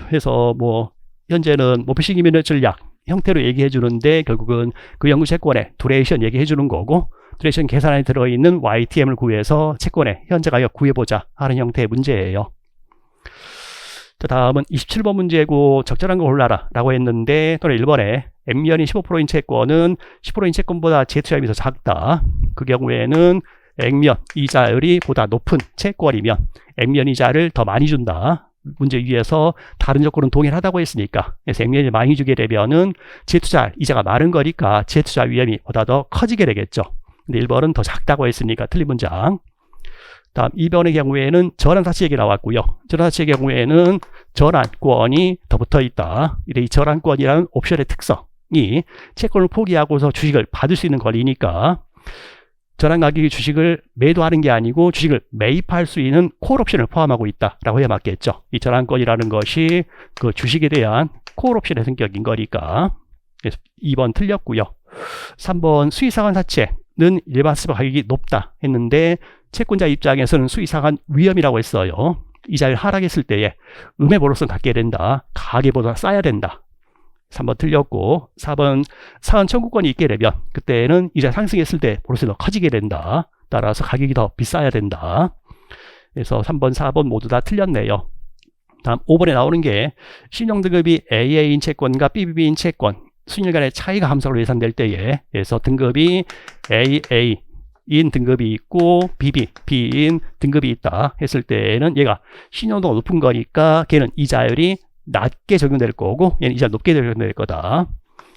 그래서 뭐 현재는 목표 시기면허 전략 형태로 얘기해 주는데 결국은 그 연구 채권의 두레이션 얘기해 주는 거고, 두레이션 계산에 들어있는 YTM을 구해서 채권의 현재 가격 구해보자 하는 형태의 문제예요. 다음은 27번 문제고, 적절한 거 골라라 라고 했는데, 또는 1번에 액면이 15%인 채권은 10%인 채권보다 재투자율이 더 작다. 그 경우에는 액면 이자율이 보다 높은 채권이면 액면 이자를 더 많이 준다. 문제 위에서 다른 조건은 동일하다고 했으니까, 그래서 액면을 많이 주게 되면은 재투자 이자가 많은 거니까 재투자 위험이 보다 더 커지게 되겠죠. 근데 1번은 더 작다고 했으니까 틀린 문장. 다음 2번의 경우에는 전환사치 얘기 나왔고요. 전환사치의 경우에는 전환권이 더 붙어 있다. 이 전환권이라는 옵션의 특성이 채권을 포기하고서 주식을 받을 수 있는 권리니까, 전환 가격이 주식을 매도하는 게 아니고 주식을 매입할 수 있는 콜 옵션을 포함하고 있다라고 해야 맞겠죠. 이 전환권이라는 것이 그 주식에 대한 콜 옵션의 성격인 거니까. 그래서 2번 틀렸고요. 3번 수익상환 사채는 일반 스박 가격이 높다 했는데, 채권자 입장에서는 수익상환 위험이라고 했어요. 이자율 하락했을 때에 음해보로성 갖게 된다. 가계보다 싸야 된다. 3번 틀렸고, 4번 사은 청구권이 있게 되면 그때는 이자 상승했을 때 보로성이 더 커지게 된다. 따라서 가격이 더 비싸야 된다. 그래서 3번, 4번 모두 다 틀렸네요. 다음 5번에 나오는 게 신용등급이 AA인 채권과 BBB인 채권 수익률 간의 차이가 함수로 예상될 때에, 그래서 등급이 AA 인 등급이 있고 BB, B인 등급이 있다 했을 때에는 얘가 신용도가 높은 거니까 걔는 이자율이 낮게 적용될 거고 얘는 이자 높게 적용될 거다.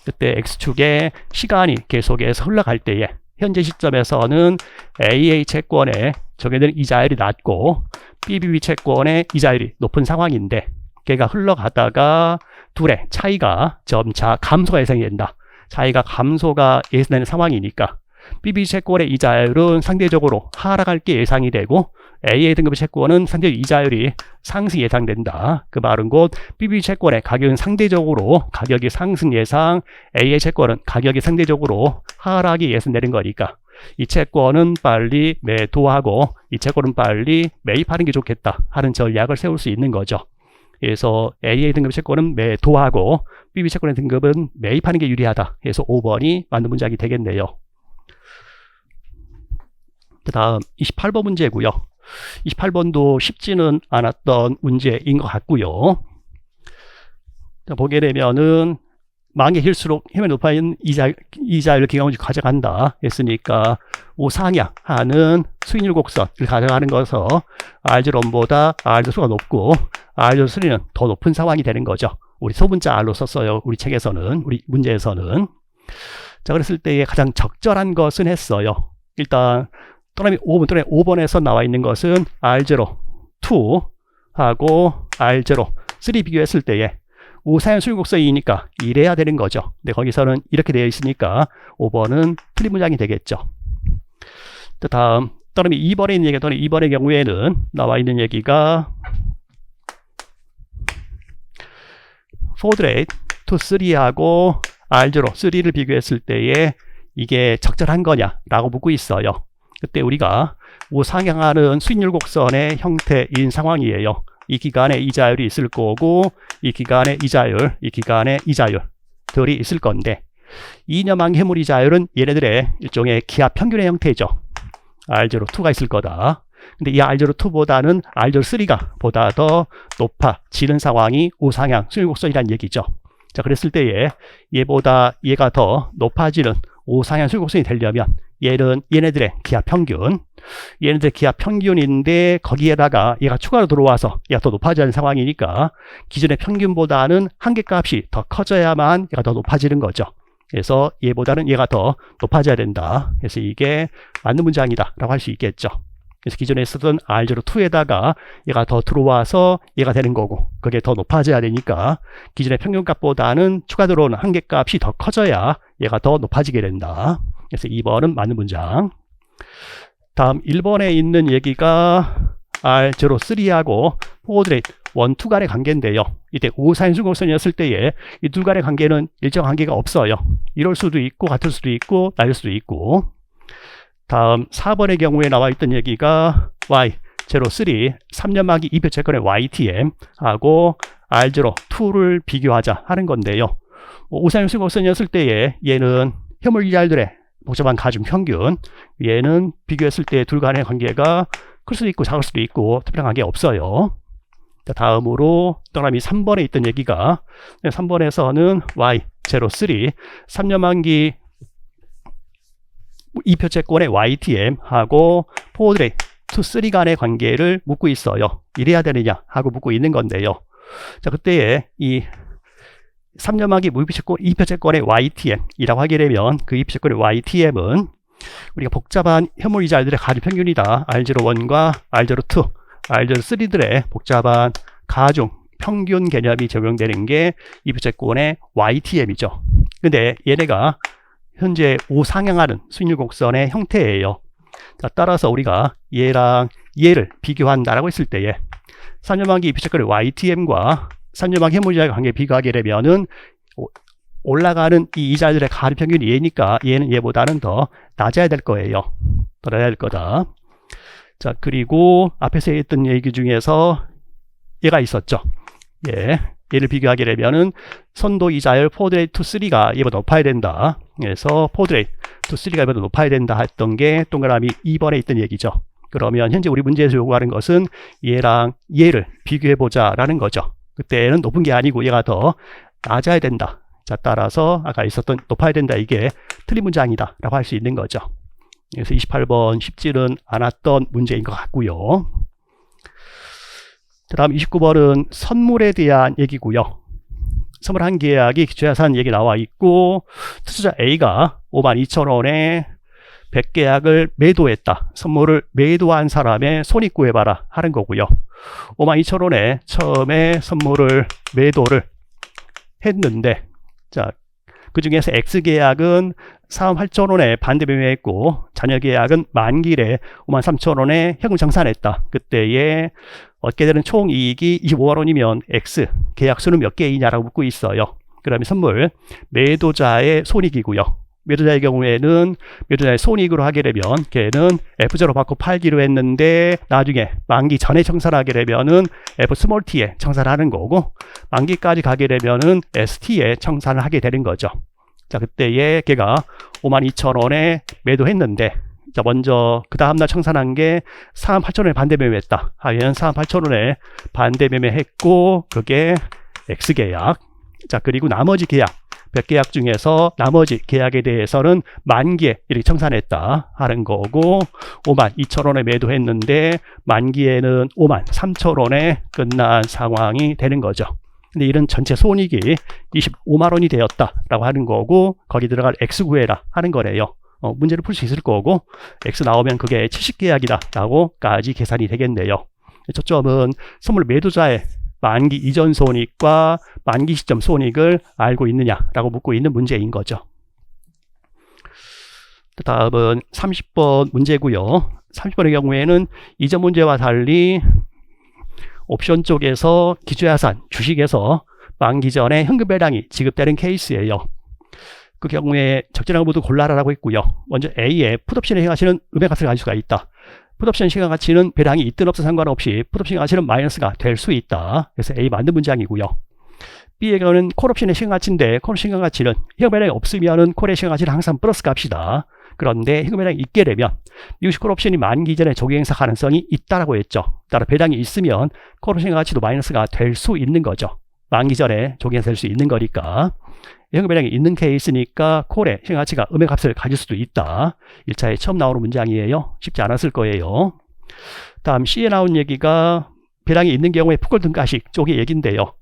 그때 X축의 시간이 계속해서 흘러갈 때에 현재 시점에서는 AA 채권에 적용되는 이자율이 낮고 BBB 채권의 이자율이 높은 상황인데, 걔가 흘러가다가 둘의 차이가 점차 감소가 예상이 된다. 차이가 감소가 예상되는 상황이니까 BB 채권의 이자율은 상대적으로 하락할 게 예상이 되고 AA 등급의 채권은 상대적으로 이자율이 상승 예상된다. 그 말은 곧 BB 채권의 가격은 상대적으로 가격이 상승 예상, AA 채권은 가격이 상대적으로 하락이 예상되는 거니까 이 채권은 빨리 매도하고 이 채권은 빨리 매입하는 게 좋겠다 하는 전략을 세울 수 있는 거죠. 그래서 AA 등급 채권은 매도하고 BB 채권의 등급은 매입하는 게 유리하다. 그래서 5번이 맞는 문장이 되겠네요. 그 다음 28번 문제고요. 28번도 쉽지는 않았던 문제인 것 같고요. 자, 보게 되면은 만개 길수록 힘이 높아진 이자율을 기관원칙 가져간다 했으니까 우상향하는 수익률 곡선을 가져가는 것은 R0보다 R 수가 높고 R3는 더 높은 상황이 되는 거죠. 우리 소문자 R로 썼어요. 우리 책에서는, 우리 문제에서는. 자, 그랬을 때에 가장 적절한 것은 했어요. 일단 또는 5번에서 나와 있는 것은 R0, 2하고 R0, 3 비교했을 때에 우상향 수익 곡선이니까 이래야 되는 거죠. 근데 거기서는 이렇게 되어 있으니까 5번은 틀린 문장이 되겠죠. 다음 또는 2번에 있는 얘기, 또는 2번의 경우에는 나와 있는 얘기가 forward rate to 3하고 R0, 3를 비교했을 때에 이게 적절한 거냐라고 묻고 있어요. 그때 우리가 우상향하는 수익률 곡선의 형태인 상황이에요. 이 기간에 이자율이 있을 거고 이 기간에 이자율, 이 기간에 이자율들이 있을 건데 2년 만기 해물 이자율은 얘네들의 일종의 기하 평균의 형태죠. R0, 2가 있을 거다. 근데 이 R0, 2보다는 R0, 3가 보다 더 높아지는 상황이 우상향 수익률 곡선이라는 얘기죠. 자, 그랬을 때에 얘가 더 높아지는 우상향 수익률 곡선이 되려면 얘네들의 기하 평균, 얘네들의 기하 평균인데 거기에다가 얘가 추가로 들어와서 얘가 더 높아지는 상황이니까 기존의 평균보다는 한계값이 더 커져야만 얘가 더 높아지는 거죠. 그래서 얘보다는 얘가 더 높아져야 된다. 그래서 이게 맞는 문장이다 라고 할 수 있겠죠. 그래서 기존에 쓰던 R0, 2에다가 얘가 더 들어와서 얘가 되는 거고 그게 더 높아져야 되니까 기존의 평균값보다는 추가 들어오는 한계값이 더 커져야 얘가 더 높아지게 된다. 그래서 2번은 맞는 문장. 다음 1번에 있는 얘기가 R0, 3하고 forward rate 1, 2 간의 관계인데요. 이때 우상향 수익 곡선이었을 때에 이 둘 간의 관계는 일정 관계가 없어요. 이럴 수도 있고 같을 수도 있고 다를 수도 있고 다음 4번의 경우에 나와 있던 얘기가 Y03 3년만기 이표 채권의 YTM하고 R02를 비교하자 하는 건데요. 우상향수 곡선이었을 때에 얘는 현물이자율들의 복잡한 가중 평균, 얘는 비교했을 때 둘 간의 관계가 클 수도 있고 작을 수도 있고 특별한 관계 없어요. 다음으로 동그라미 3번에 있던 얘기가 3번에서는 Y03 3년만기 이표 채권의 YTM하고 포워드 레이트 2, 3 간의 관계를 묻고 있어요. 이래야 되느냐 하고 묻고 있는 건데요. 자, 그때에 이 3년만기 이표 채권의 YTM이라고 하게 되면 그 이표 채권의 YTM은 우리가 복잡한 현물이자율들의 가중 평균이다. R01과 R02, R03들의 복잡한 가중 평균 개념이 적용되는 게 이표 채권의 YTM이죠. 근데 얘네가 현재 우상향하는 수익률 곡선의 형태예요. 자, 따라서 우리가 얘랑 얘를 비교한다라고 했을 때에 3년만기 이표 채권의 YTM과 3년만기 현물이자율 관계 비교하게 되면은 올라가는 이 이자들의 가중 평균이 얘니까 얘는 얘보다는 더 낮아야 될 거예요. 더 낮아야 될 거다. 자, 그리고 앞에서 했던 얘기 중에서 얘가 있었죠. 얘를 비교하게 되면은 선도 이자율 포워드 레이트 2, 3가 얘보다 높아야 된다. 그래서 포워드 레이트 2, 3가 얘보다 높아야 된다 했던 게 동그라미 2번에 있던 얘기죠. 그러면 현재 우리 문제에서 요구하는 것은 얘랑 얘를 비교해보자 라는 거죠. 그때는 높은 게 아니고 얘가 더 낮아야 된다. 자, 따라서 아까 있었던 높아야 된다, 이게 틀린 문장이다 라고 할 수 있는 거죠. 그래서 28번 쉽지는 않았던 문제인 것 같고요. 다음 29번은 선물에 대한 얘기고요. 선물 한 계약이 기초자산 얘기 나와 있고, 투자자 A가 52,000원에 100계약을 매도했다. 선물을 매도한 사람의 손익 구해봐라 하는 거고요. 52,000원에 처음에 선물을 매도를 했는데, 자, 그 중에서 X계약은 48,000원에 반대 매매했고, 잔여 계약은 만기에 53,000원에 현금 정산했다. 그때에 얻게 되는 총 이익이 25만원이면 X 계약 수는 몇 개이냐라고 묻고 있어요. 그러면 선물 매도자의 손익이고요. 매도자의 경우에는 매도자의 손익으로 하게 되면 걔는 F0 받고 팔기로 했는데 나중에 만기 전에 청산하게 되면은 F 스몰 t에 청산하는 거고, 만기까지 가게 되면은 ST에 청산을 하게 되는 거죠. 자, 그때에 걔가 52,000원에 매도했는데, 자, 먼저 그 다음날 청산한 게 48,000원에 반대 매매했다 하면 48,000원에 반대 매매했고, 그게 X계약. 자, 그리고 나머지 계약 100계약 중에서 나머지 계약에 대해서는 만기에 이렇게 청산했다 하는 거고, 52,000원에 매도했는데 만기에는 53,000원에 끝난 상황이 되는 거죠. 근데 이런 전체 손익이 25만원이 되었다라고 하는 거고, 거기 들어갈 X 구해라 하는 거래요. 문제를 풀 수 있을 거고, X 나오면 그게 70계약이다 라고까지 계산이 되겠네요. 초점은 선물 매도자의 만기 이전 손익과 만기 시점 손익을 알고 있느냐라고 묻고 있는 문제인 거죠. 다음은 30번 문제고요. 30번의 경우에는 이전 문제와 달리 옵션 쪽에서 기초자산, 주식에서 만기 전에 현금 배당이 지급되는 케이스예요. 그 경우에 적절한 모두 골라라라고 했고요. 먼저 A에 풋옵션에 해당하시는 음액값을 가질 수가 있다. 풋옵션 시간 가치는 배당이 있든 없든 상관없이 풋옵션 가치는 마이너스가 될 수 있다. 그래서 A 맞는 문장이고요. B의 경우는 콜옵션의 시간 가치인데, 콜 시간 가치는 현금 배당이 없으면은 콜의 시간 가치는 항상 플러스 값이다. 그런데 현금 배당이 있게 되면 미국식 콜옵션이 만기 전에 조기 행사 가능성이 있다라고 했죠. 따라 배당이 있으면 콜옵션 가치도 마이너스가 될 수 있는 거죠. 만기 전에 조기 행사 될 수 있는 거니까. 현금 배당이 있는 케이스니까 콜의 시간 가치가 음의 값을 가질 수도 있다. 1차에 처음 나오는 문장이에요. 쉽지 않았을 거예요. 다음 C에 나온 얘기가 배당이 있는 경우에 풋골 등가식 쪽의 얘기인데요.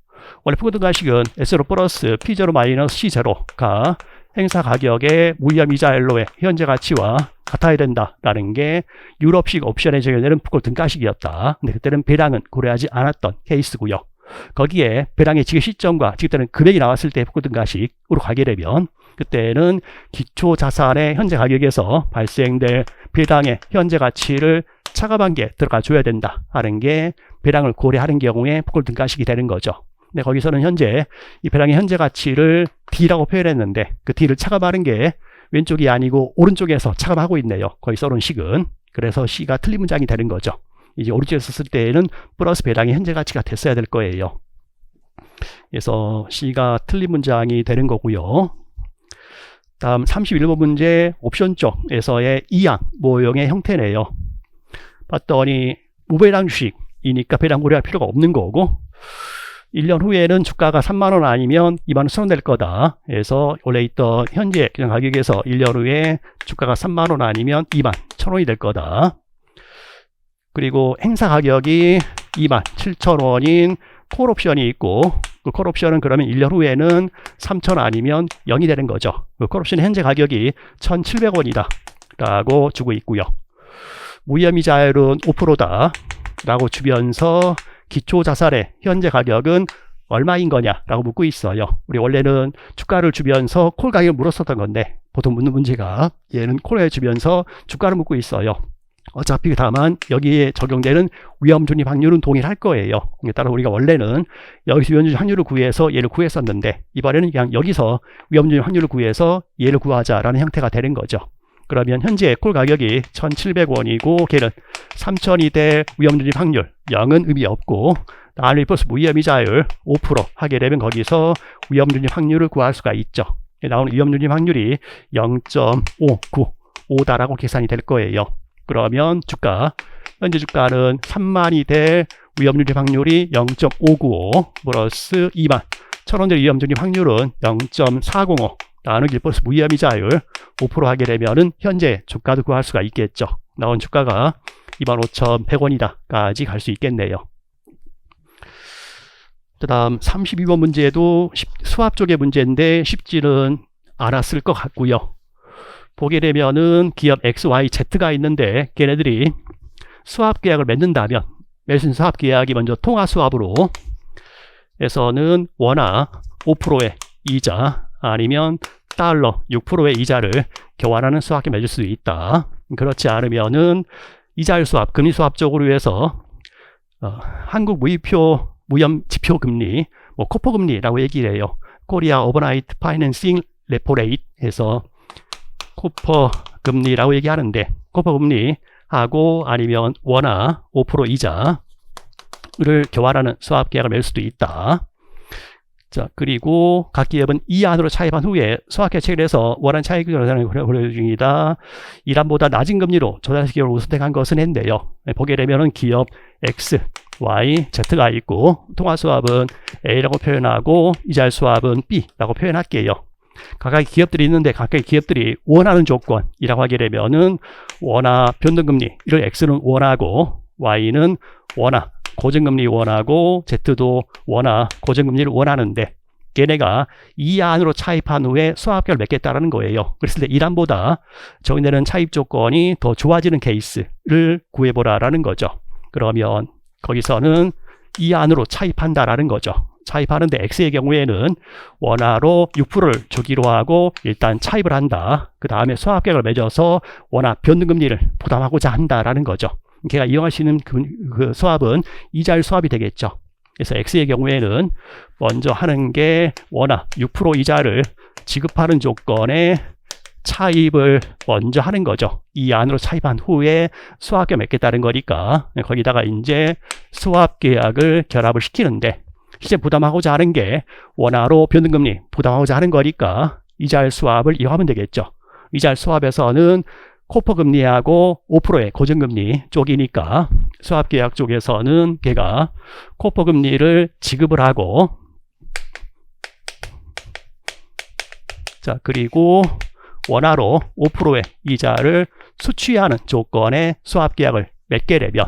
원래 풋골 등가식은 S0 플러스 P0 마이너스 C0가 행사 가격의 무위험 이자율로의 현재 가치와 같아야 된다라는 게 유럽식 옵션에 적용되는 풋골 등가식이었다. 근데 그때는 배당은 고려하지 않았던 케이스고요. 거기에 배당의 지급 시점과 지급되는 금액이 나왔을 때 풋골 등가식으로 가게 되면, 그때는 기초 자산의 현재 가격에서 발생될 배당의 현재 가치를 차감한게 들어가 줘야 된다 하는 게 배당을 고려하는 경우에 풋골 등가식이 되는 거죠. 근데 거기서는 현재 이 배당의 현재 가치를 D라고 표현했는데, 그 D를 차감하는 게 왼쪽이 아니고 오른쪽에서 차감하고 있네요. 거기 써놓은 식은. 그래서 C가 틀린 문장이 되는 거죠. 이제 오른쪽에서 쓸 때에는 플러스 배당이 현재 가치가 됐어야 될 거예요. 그래서 C가 틀린 문장이 되는 거고요. 다음 31번 문제 옵션 쪽에서의 이항 모형의 형태네요. 봤더니 무배당 주식이니까 배당 고려할 필요가 없는 거고 1년 후에는 주가가 3만원 아니면 2만원 선언될 거다. 그래서 원래 있던 현재 그냥 가격에서 1년 후에 주가가 3만원 아니면 2만 1,000원이 될 거다. 그리고 행사 가격이 2만 7천원인 콜옵션이 있고 그 콜옵션은 그러면 1년 후에는 3,000원 아니면 0이 되는 거죠. 그 콜옵션의 현재 가격이 1,700원이다 라고 주고 있고요. 무혐의자율은 5%다 라고 주면서 기초자산의 현재 가격은 얼마인 거냐라고 묻고 있어요. 우리 원래는 주가를 주면서 콜 가격을 물었었던 건데 보통 묻는 문제가 얘는 콜을 주면서 주가를 묻고 있어요. 어차피 다만 여기에 적용되는 위험중립 확률은 동일할 거예요. 따라 우리가 원래는 여기서 위험중립 확률을 구해서 얘를 구했었는데 이번에는 그냥 여기서 위험중립 확률을 구해서 얘를 구하자라는 형태가 되는 거죠. 그러면 현재 콜 가격이 1,700원이고 걔는 3,000이 될 위험중립 확률 0은 의미 없고 R 플러스 무위험이자율 5% 하게 되면 거기서 위험중립 확률을 구할 수가 있죠. 나오는 위험중립 확률이 0.595다라고 계산이 될 거예요. 그러면 주가 현재 주가는 3만이 될 위험중립 확률이 0.595 플러스 2만 1,000원짜리 위험중립 확률은 0.405 나는 1 플러스 무위험이자율 5% 하게 되면은 현재 주가도 구할 수가 있겠죠. 나온 주가가 25,100원이다까지 갈 수 있겠네요. 그 다음 32번 문제도 수압 쪽의 문제인데 쉽지는 않았을 것 같고요. 보게 되면은 기업 X, Y, Z가 있는데 걔네들이 수압 계약을 맺는다면 맺은 수압 계약이 먼저 통화 수압으로 에서는 원화 5%의 이자 아니면 달러 6%의 이자를 교환하는 수압계 맺을 수 있다. 그렇지 않으면은 이자율 수압, 금리 수압 쪽으로 해서 한국 무이표 무염 지표 금리, 뭐 코포 금리라고 얘기를 해요. 코리아 오버나이트 파이낸싱 레포레이트 해서 코퍼 금리라고 얘기하는데 코퍼 금리하고 아니면 원화 5% 이자를 교환하는 수압 계약을 맺을 수도 있다. 자, 그리고 각 기업은 이 안으로 차입한 후에 수학계 체결해서 원한 차익 조달을 고려 중이다. 이란보다 낮은 금리로 조달 기업을 선택한 것은 했는데요. 보게 되면은 기업 X, Y, Z가 있고 통화 수합은 A라고 표현하고 이자율 수합은 B라고 표현할게요. 각각의 기업들이 있는데 각각의 기업들이 원하는 조건이라고 하게 되면은 원화 변동금리 이를 X는 원하고 Y는 원화 고정금리 원하고 Z도 원화 고정금리를 원하는데 걔네가 이 안으로 차입한 후에 수합계를 맺겠다라는 거예요. 그랬을 때 이란보다 정의되는 차입 조건이 더 좋아지는 케이스를 구해보라라는 거죠. 그러면 거기서는 이 안으로 차입한다라는 거죠. 차입하는데 X의 경우에는 원화로 6%를 주기로 하고 일단 차입을 한다. 그 다음에 수합계약을 맺어서 원화 변동금리를 부담하고자 한다라는 거죠. 걔가 이용할 수 있는 그 수합은 이자율 수합이 되겠죠. 그래서 X의 경우에는 먼저 하는 게 원화 6% 이자를 지급하는 조건에 차입을 먼저 하는 거죠. 이 안으로 차입한 후에 수합계약 맺겠다는 거니까 거기다가 이제 수합계약을 결합을 시키는데 실제 부담하고자 하는 게 원화로 변동금리 부담하고자 하는 거니까 이자율 수합을 이용하면 되겠죠. 이자율 수합에서는 코퍼 금리하고 5%의 고정금리 쪽이니까 수합계약 쪽에서는 걔가 코퍼 금리를 지급을 하고 자 그리고 원화로 5%의 이자를 수취하는 조건의 수합계약을 맺게 되면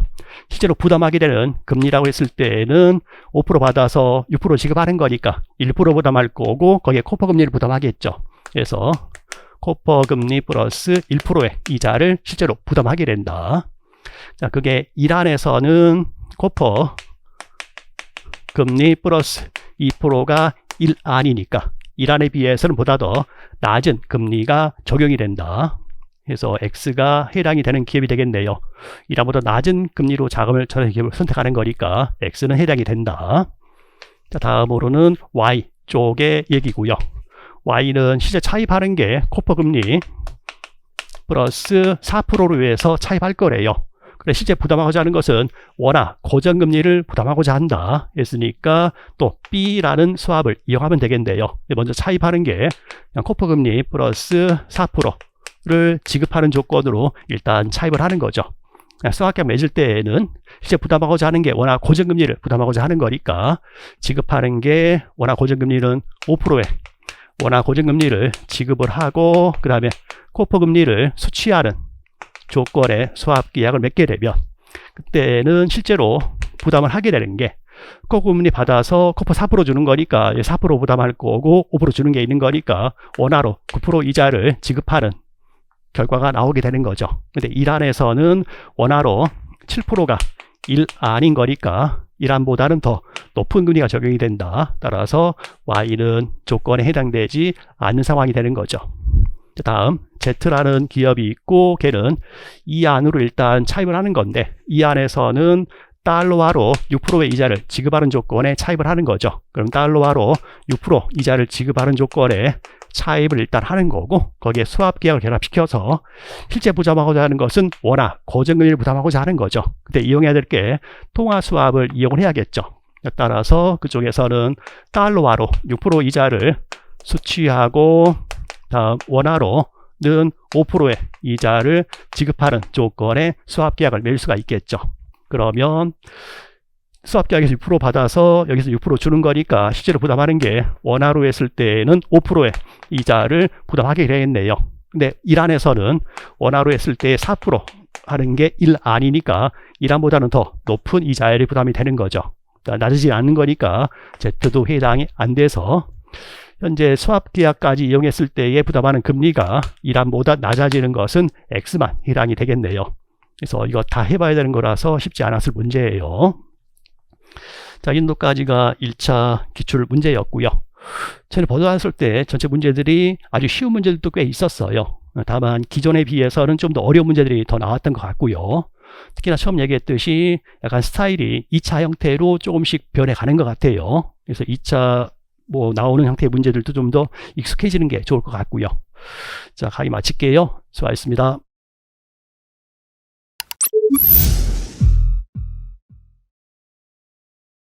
실제로 부담하게 되는 금리라고 했을 때는 5% 받아서 6% 지급하는 거니까 1% 부담할 거고 거기에 코퍼 금리를 부담하겠죠. 그래서 코퍼 금리 플러스 1%의 이자를 실제로 부담하게 된다. 자, 그게 이란에서는 코퍼 금리 플러스 2%가 1안이니까 이란에 비해서는 보다 더 낮은 금리가 적용이 된다. 그래서 X가 해당이 되는 기업이 되겠네요. 이란보다 낮은 금리로 자금을 저런 기업을 선택하는 거니까 X는 해당이 된다. 자, 다음으로는 Y 쪽의 얘기고요. Y는 실제 차입하는 게 코퍼 금리 플러스 4%로 해서 차입할 거래요. 그래 실제 부담하고자 하는 것은 워낙 고정금리를 부담하고자 한다 했으니까 또 B라는 수합을 이용하면 되겠네요. 먼저 차입하는 게 그냥 코퍼 금리 플러스 4%를 지급하는 조건으로 일단 차입을 하는 거죠. 수합계약 맺을 때에는 실제 부담하고자 하는 게 워낙 고정금리를 부담하고자 하는 거니까 지급하는 게 워낙 고정금리는 5%에 워낙 고정금리를 지급을 하고 그 다음에 코퍼 금리를 수취하는 조건의 수합계약을 맺게 되면 그때는 실제로 부담을 하게 되는 게 코퍼 금리 받아서 코퍼 4% 주는 거니까 4% 부담할 거고 5% 주는 게 있는 거니까 원화로 9% 이자를 지급하는 결과가 나오게 되는 거죠. 근데 일안에서는 원화로 7%가 일안인 거니까 일안보다는 더 높은 금리가 적용이 된다. 따라서 Y는 조건에 해당되지 않는 상황이 되는 거죠. 다음 Z라는 기업이 있고 걔는 이 안으로 일단 차입을 하는 건데 이 안에서는 달러화로 6%의 이자를 지급하는 조건에 차입을 하는 거죠. 그럼 달러화로 6% 이자를 지급하는 조건에 차입을 일단 하는 거고 거기에 수합계약을 결합시켜서 실제 부담하고자 하는 것은 워낙 고정금리를 부담하고자 하는 거죠. 그때 이용해야 될 게 통화수합을 이용을 해야겠죠. 따라서 그쪽에서는 달러화로 6% 이자를 수취하고 다음 원화로는 5%의 이자를 지급하는 조건의 수합계약을 맺을 수가 있겠죠. 그러면 수합계약에서 6% 받아서 여기서 6% 주는 거니까 실제로 부담하는 게 원화로 했을 때는 5%의 이자를 부담하게 되겠네요. 근데 일안에서는 원화로 했을 때 4% 하는 게 일안이니까 일안보다는 더 높은 이자율이 부담이 되는 거죠. 낮아지지 않는 거니까 Z도 해당이 안 돼서 현재 수합계약까지 이용했을 때에 부담하는 금리가 일안보다 낮아지는 것은 X만 해당이 되겠네요. 그래서 이거 다 해봐야 되는 거라서 쉽지 않았을 문제예요. 자, 이 정도까지가 1차 기출 문제였고요. 전에 보도했을 때 전체 문제들이 아주 쉬운 문제들도 꽤 있었어요. 다만 기존에 비해서는 좀 더 어려운 문제들이 더 나왔던 것 같고요. 특히나 처음 얘기했듯이 약간 스타일이 2차 형태로 조금씩 변해가는 것 같아요. 그래서 2차 나오는 형태의 문제들도 좀 더 익숙해지는 게 좋을 것 같고요. 자, 강의 마칠게요. 수고하셨습니다.